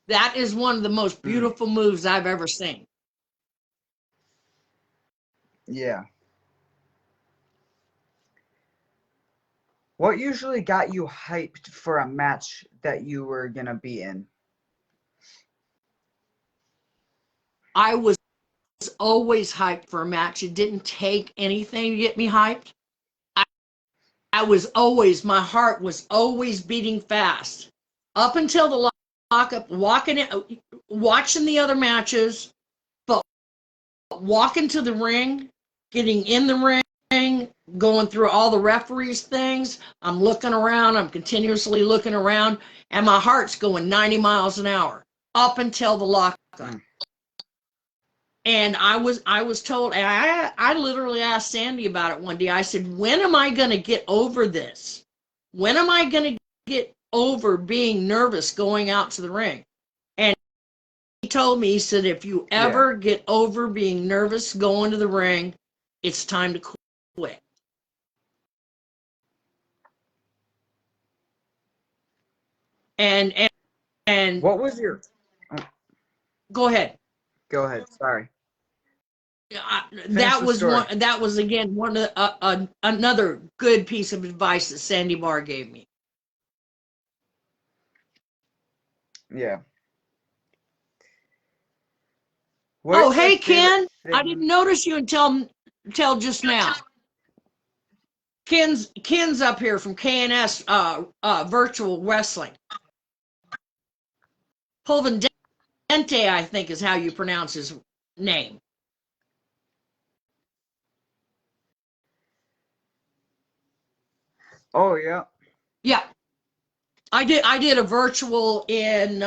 S2: That is one of the most beautiful moves I've ever seen.
S1: Yeah. What usually got you hyped for a match that you were going to be in?
S2: I was always hyped for a match. It didn't take anything to get me hyped. my heart was always beating fast up until the lockup, watching the other matches, but walking to the ring, getting in the ring, going through all the referees' things. I'm looking around, I'm continuously looking around, and my heart's going 90 miles an hour up until the lockup. And I was told, and I literally asked Sandy about it one day. I said, when am I going to get over this? When am I going to get over being nervous going out to the ring? And he told me, he said, if you ever get over being nervous going to the ring, it's time to quit. And
S1: What was your...
S2: go ahead.
S1: Go ahead. Sorry.
S2: That was one. That was again one of another good piece of advice that Sandy Marr gave me.
S1: Yeah.
S2: Oh, hey Ken! I didn't notice you until just now. Ken's up here from KNS Virtual Wrestling. Pulvendente, I think, is how you pronounce his name.
S1: Oh yeah.
S2: Yeah, I did a virtual in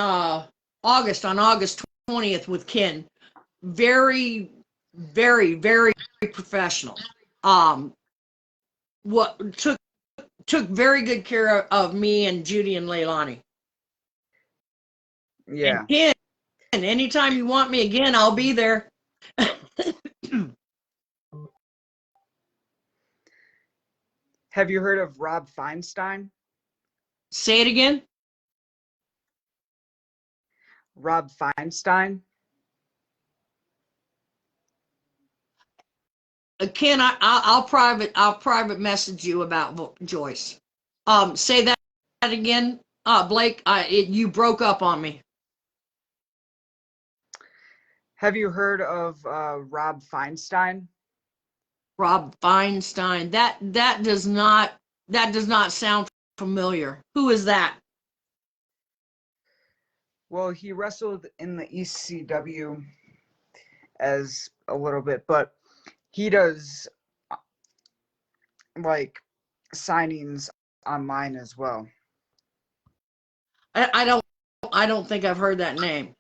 S2: August, on August 20th with Ken. Very, very, very professional. What took very good care of me and Judy and Leilani.
S1: Yeah.
S2: And Ken, anytime you want me again, I'll be there.
S1: Have you heard of Rob Feinstein?
S2: Say it again.
S1: Rob Feinstein?
S2: Ken, I'll private message you about Joyce. Say that again, Blake. You broke up on me.
S1: Have you heard of Rob Feinstein?
S2: Rob Feinstein. That does not sound familiar. Who is that?
S1: Well, he wrestled in the ECW as a little bit, but he does like signings online as well.
S2: I don't think I've heard that name.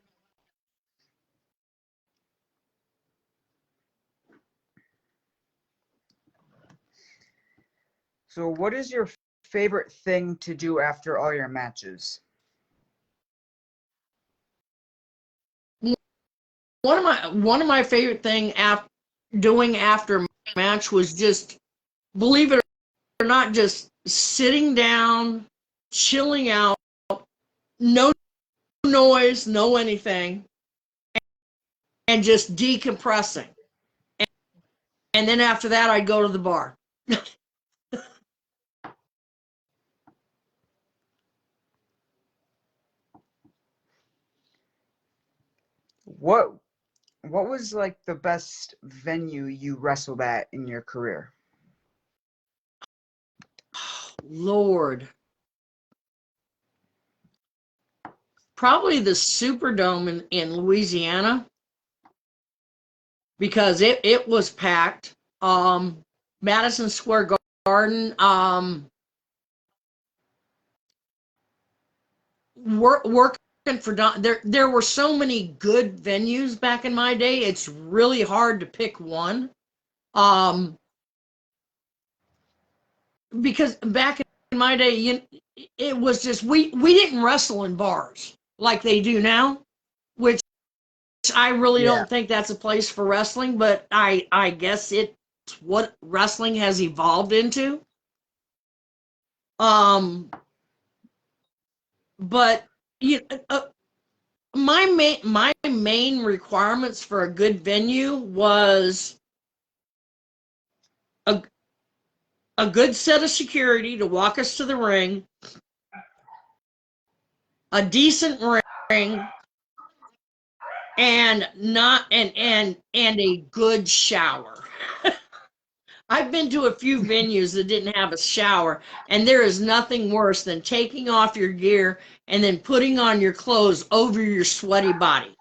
S1: So what is your favorite thing to do after all your matches?
S2: One of my favorite thing doing after match was just, believe it or not, just sitting down, chilling out, no noise, no anything, and just decompressing. And then after that, I'd go to the bar.
S1: What was like the best venue you wrestled at in your career?
S2: Lord. Probably the Superdome in Louisiana, because it was packed. Madison Square Garden. Working for there were so many good venues back in my day. It's really hard to pick one. Because back in my day, it was just we didn't wrestle in bars like they do now, which I really don't think that's a place for wrestling, but I guess it's what wrestling has evolved into. But my main requirements for a good venue was a good set of security to walk us to the ring, a decent ring, and a good shower. I've been to a few venues that didn't have a shower, and there is nothing worse than taking off your gear and then putting on your clothes over your sweaty body.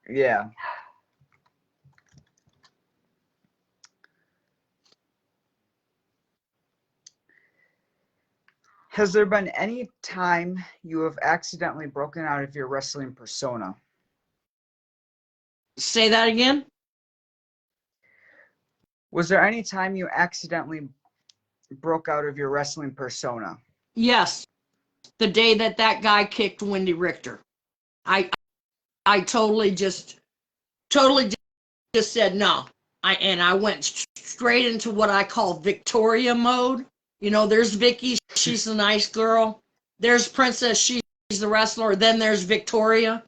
S1: Yeah. Has there been any time you have accidentally broken out of your wrestling persona?
S2: Say that again?
S1: Was there any time you accidentally broke out of your wrestling persona?
S2: Yes, the day that that guy kicked Wendy Richter. I I totally just said no. I went straight into what I call Victoria mode. You know, there's Vicky, she's a nice girl. There's Princess, she's the wrestler. Then there's Victoria,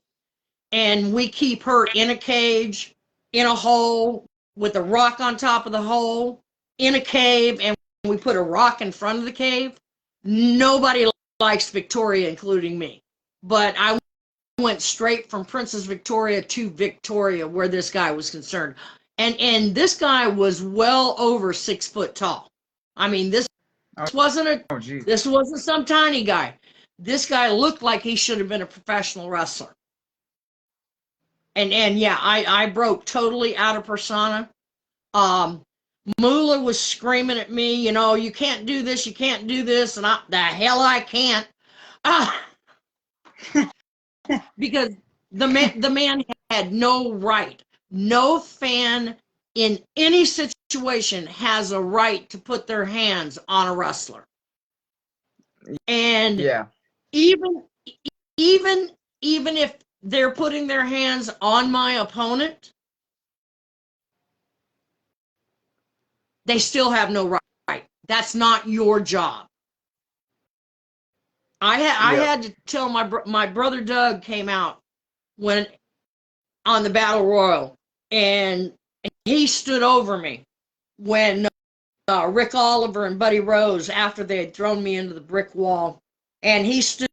S2: and we keep her in a cage, in a hole, with a rock on top of the hole, in a cave, and we put a rock in front of the cave. Nobody likes Victoria, including me. But I went straight from Princess Victoria to Victoria, where this guy was concerned. And this guy was well over 6 foot tall. I mean,
S1: Oh, geez.
S2: this wasn't some tiny guy. This guy looked like he should have been a professional wrestler. And yeah, I broke totally out of persona. Um, Moolah was screaming at me, you know, you can't do this, you can't do this, and the hell I can't. Ah, because the man had no right. No fan in any situation has a right to put their hands on a wrestler. And
S1: Yeah.
S2: even even even if they're putting their hands on my opponent, they still have no right. That's not your job. I had to tell my brother Doug came out when on the Battle Royal, and he stood over me when Rick Oliver and Buddy Rose, after they had thrown me into the brick wall, and he stood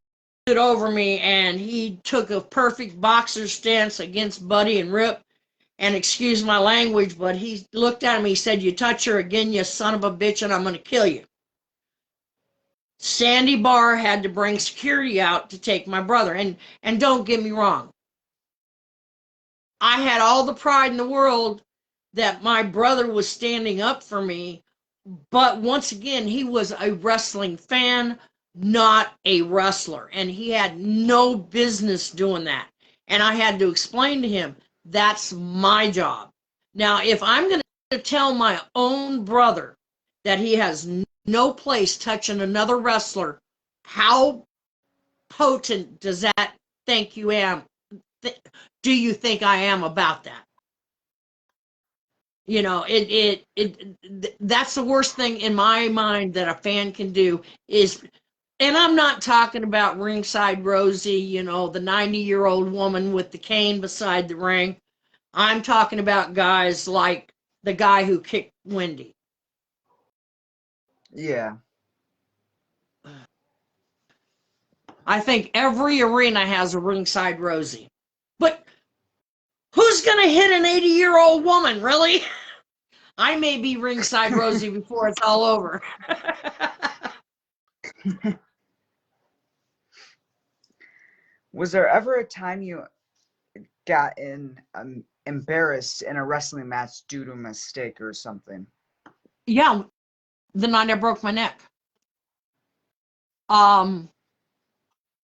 S2: over me and he took a perfect boxer stance against Buddy and Rip. And excuse my language, but he looked at him, he said, "You touch her again, you son of a bitch, and I'm going to kill you." Sandy Barr had to bring security out to take my brother. And don't get me wrong, I had all the pride in the world that my brother was standing up for me, but once again, he was a wrestling fan, not a wrestler, and he had no business doing that. And I had to explain to him, that's my job. Now, if I'm going to tell my own brother that he has no place touching another wrestler, how potent does that think you am? Do you think I am about that? You know, that's the worst thing in my mind that a fan can do is, and I'm not talking about ringside Rosie, you know, the 90-year-old woman with the cane beside the ring. I'm talking about guys like the guy who kicked Wendy.
S1: Yeah.
S2: I think every arena has a ringside Rosie. But who's going to hit an 80-year-old woman, really? I may be ringside Rosie before it's all over.
S1: Was there ever a time you got embarrassed in a wrestling match due to a mistake or something?
S2: Yeah, the night I broke my neck. I'm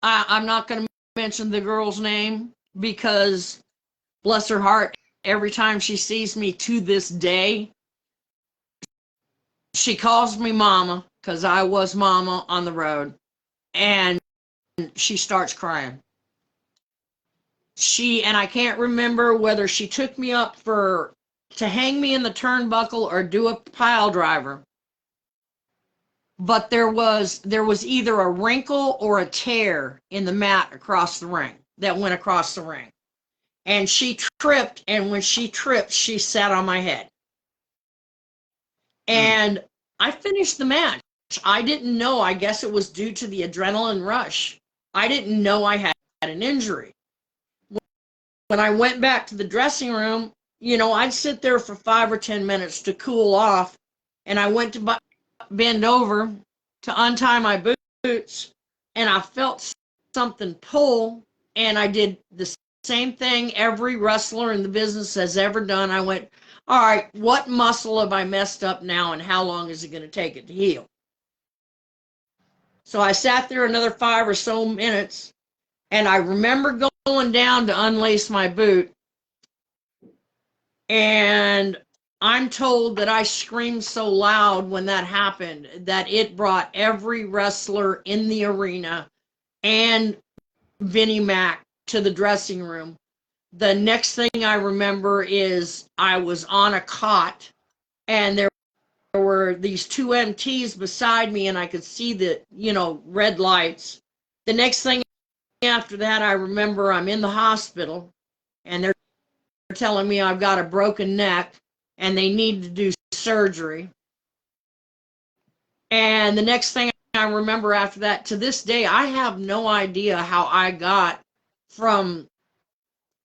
S2: not going to mention the girl's name because, bless her heart, every time she sees me to this day, she calls me mama because I was mama on the road, and she starts crying. And I can't remember whether she took me up to hang me in the turnbuckle or do a pile driver, but there was either a wrinkle or a tear in the mat across the ring that went across the ring. And she tripped, and when she tripped, she sat on my head. And I finished the match. I didn't know. I guess it was due to the adrenaline rush. I didn't know I had an injury. When I went back to the dressing room, I'd sit there for 5 or 10 minutes to cool off, and I went to bend over to untie my boots, and I felt something pull, and I did the same thing every wrestler in the business has ever done. I went, all right, what muscle have I messed up now, and how long is it going to take it to heal? So I sat there another 5 or so minutes, and I remember going down to unlace my boot, and I'm told that I screamed so loud when that happened that it brought every wrestler in the arena and Vinnie Mac to the dressing room. The next thing I remember is I was on a cot, and there were these two MTs beside me, and I could see the, red lights. The next thing after that, I remember I'm in the hospital, and they're telling me I've got a broken neck and they need to do surgery. And the next thing I remember after that, to this day, I have no idea how I got from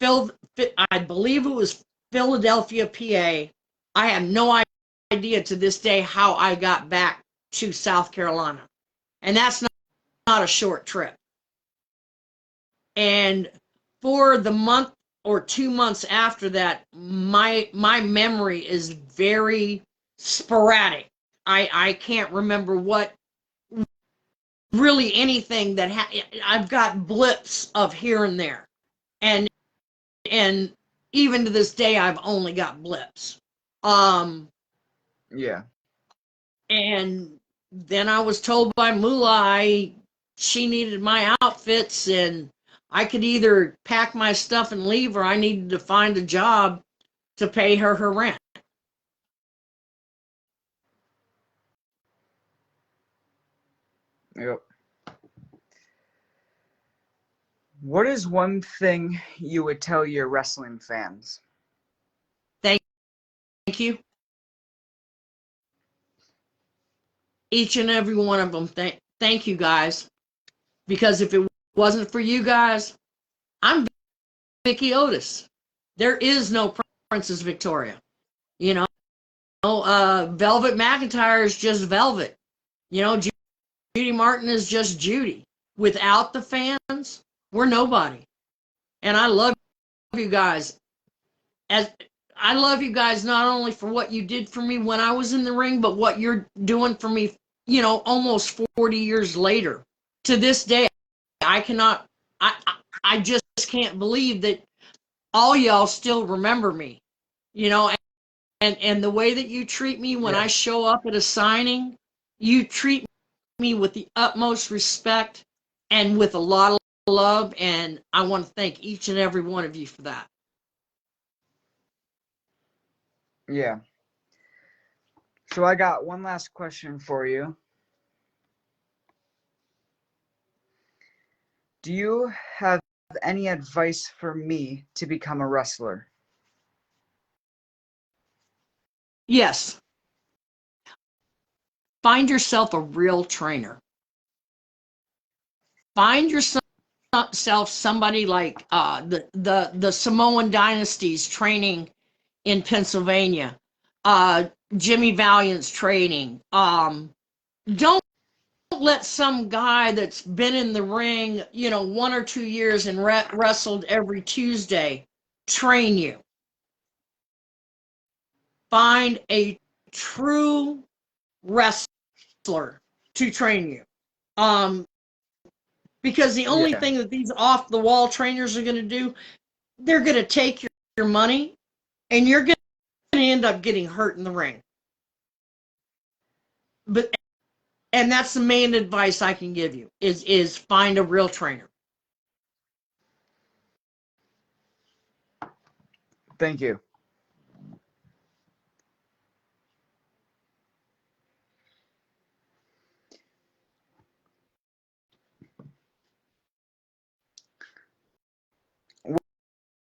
S2: I believe it was Philadelphia, PA. I have no idea to this day how I got back to South Carolina. And that's not a short trip. And for the month or 2 months after that, my memory is very sporadic. I can't remember what really anything that I've got blips of here and there, and and even to this day I've only got blips.
S1: Yeah.
S2: And then I was told by Moolah she needed my outfits, and I could either pack my stuff and leave, or I needed to find a job to pay her rent.
S1: Yep. What is one thing you would tell your wrestling fans?
S2: Thank you. Each and every one of them. Thank you guys. Because if it wasn't for you guys, I'm Vicky Otis. There is no Princess Victoria. You know, Velvet McIntyre is just Velvet. Judy Martin is just Judy. Without the fans, we're nobody. And I love you guys. As I love you guys not only for what you did for me when I was in the ring, but what you're doing for me, almost 40 years later. To this day, I cannot, I just can't believe that all y'all still remember me, and the way that you treat me when I show up at a signing, you treat me with the utmost respect and with a lot of love, and I want to thank each and every one of you for that.
S1: Yeah. So I got one last question for you. Do you have any advice for me to become a wrestler?
S2: Yes. Find yourself a real trainer. Find yourself somebody like the Samoan dynasties training in Pennsylvania, Jimmy Valiant's training. Don't let some guy that's been in the ring, 1 or 2 years and wrestled every Tuesday train you. Find a true wrestler to train you. Because the only thing that these off the wall trainers are going to do, they're going to take your money, and you're going to end up getting hurt in the ring. And that's the main advice I can give you is find a real trainer.
S1: Thank you.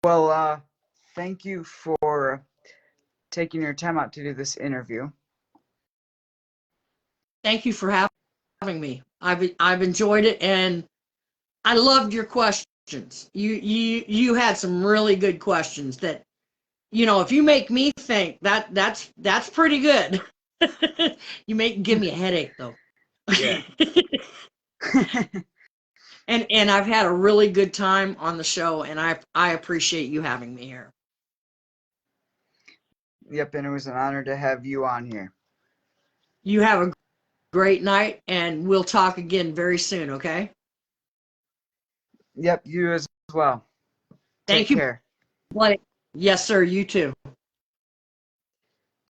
S1: Well, thank you for taking your time out to do this interview.
S2: Thank you for having me. I've enjoyed it, and I loved your questions. You had some really good questions that if you make me think, that's pretty good. Give me a headache though.
S1: Yeah.
S2: And I've had a really good time on the show, and I appreciate you having me here.
S1: Yep, and it was an honor to have you on here.
S2: You have a great night, and we'll talk again very soon, okay?
S1: Yep, you as well. Take
S2: Thank you,
S1: care.
S2: Blake. Yes, sir, you too.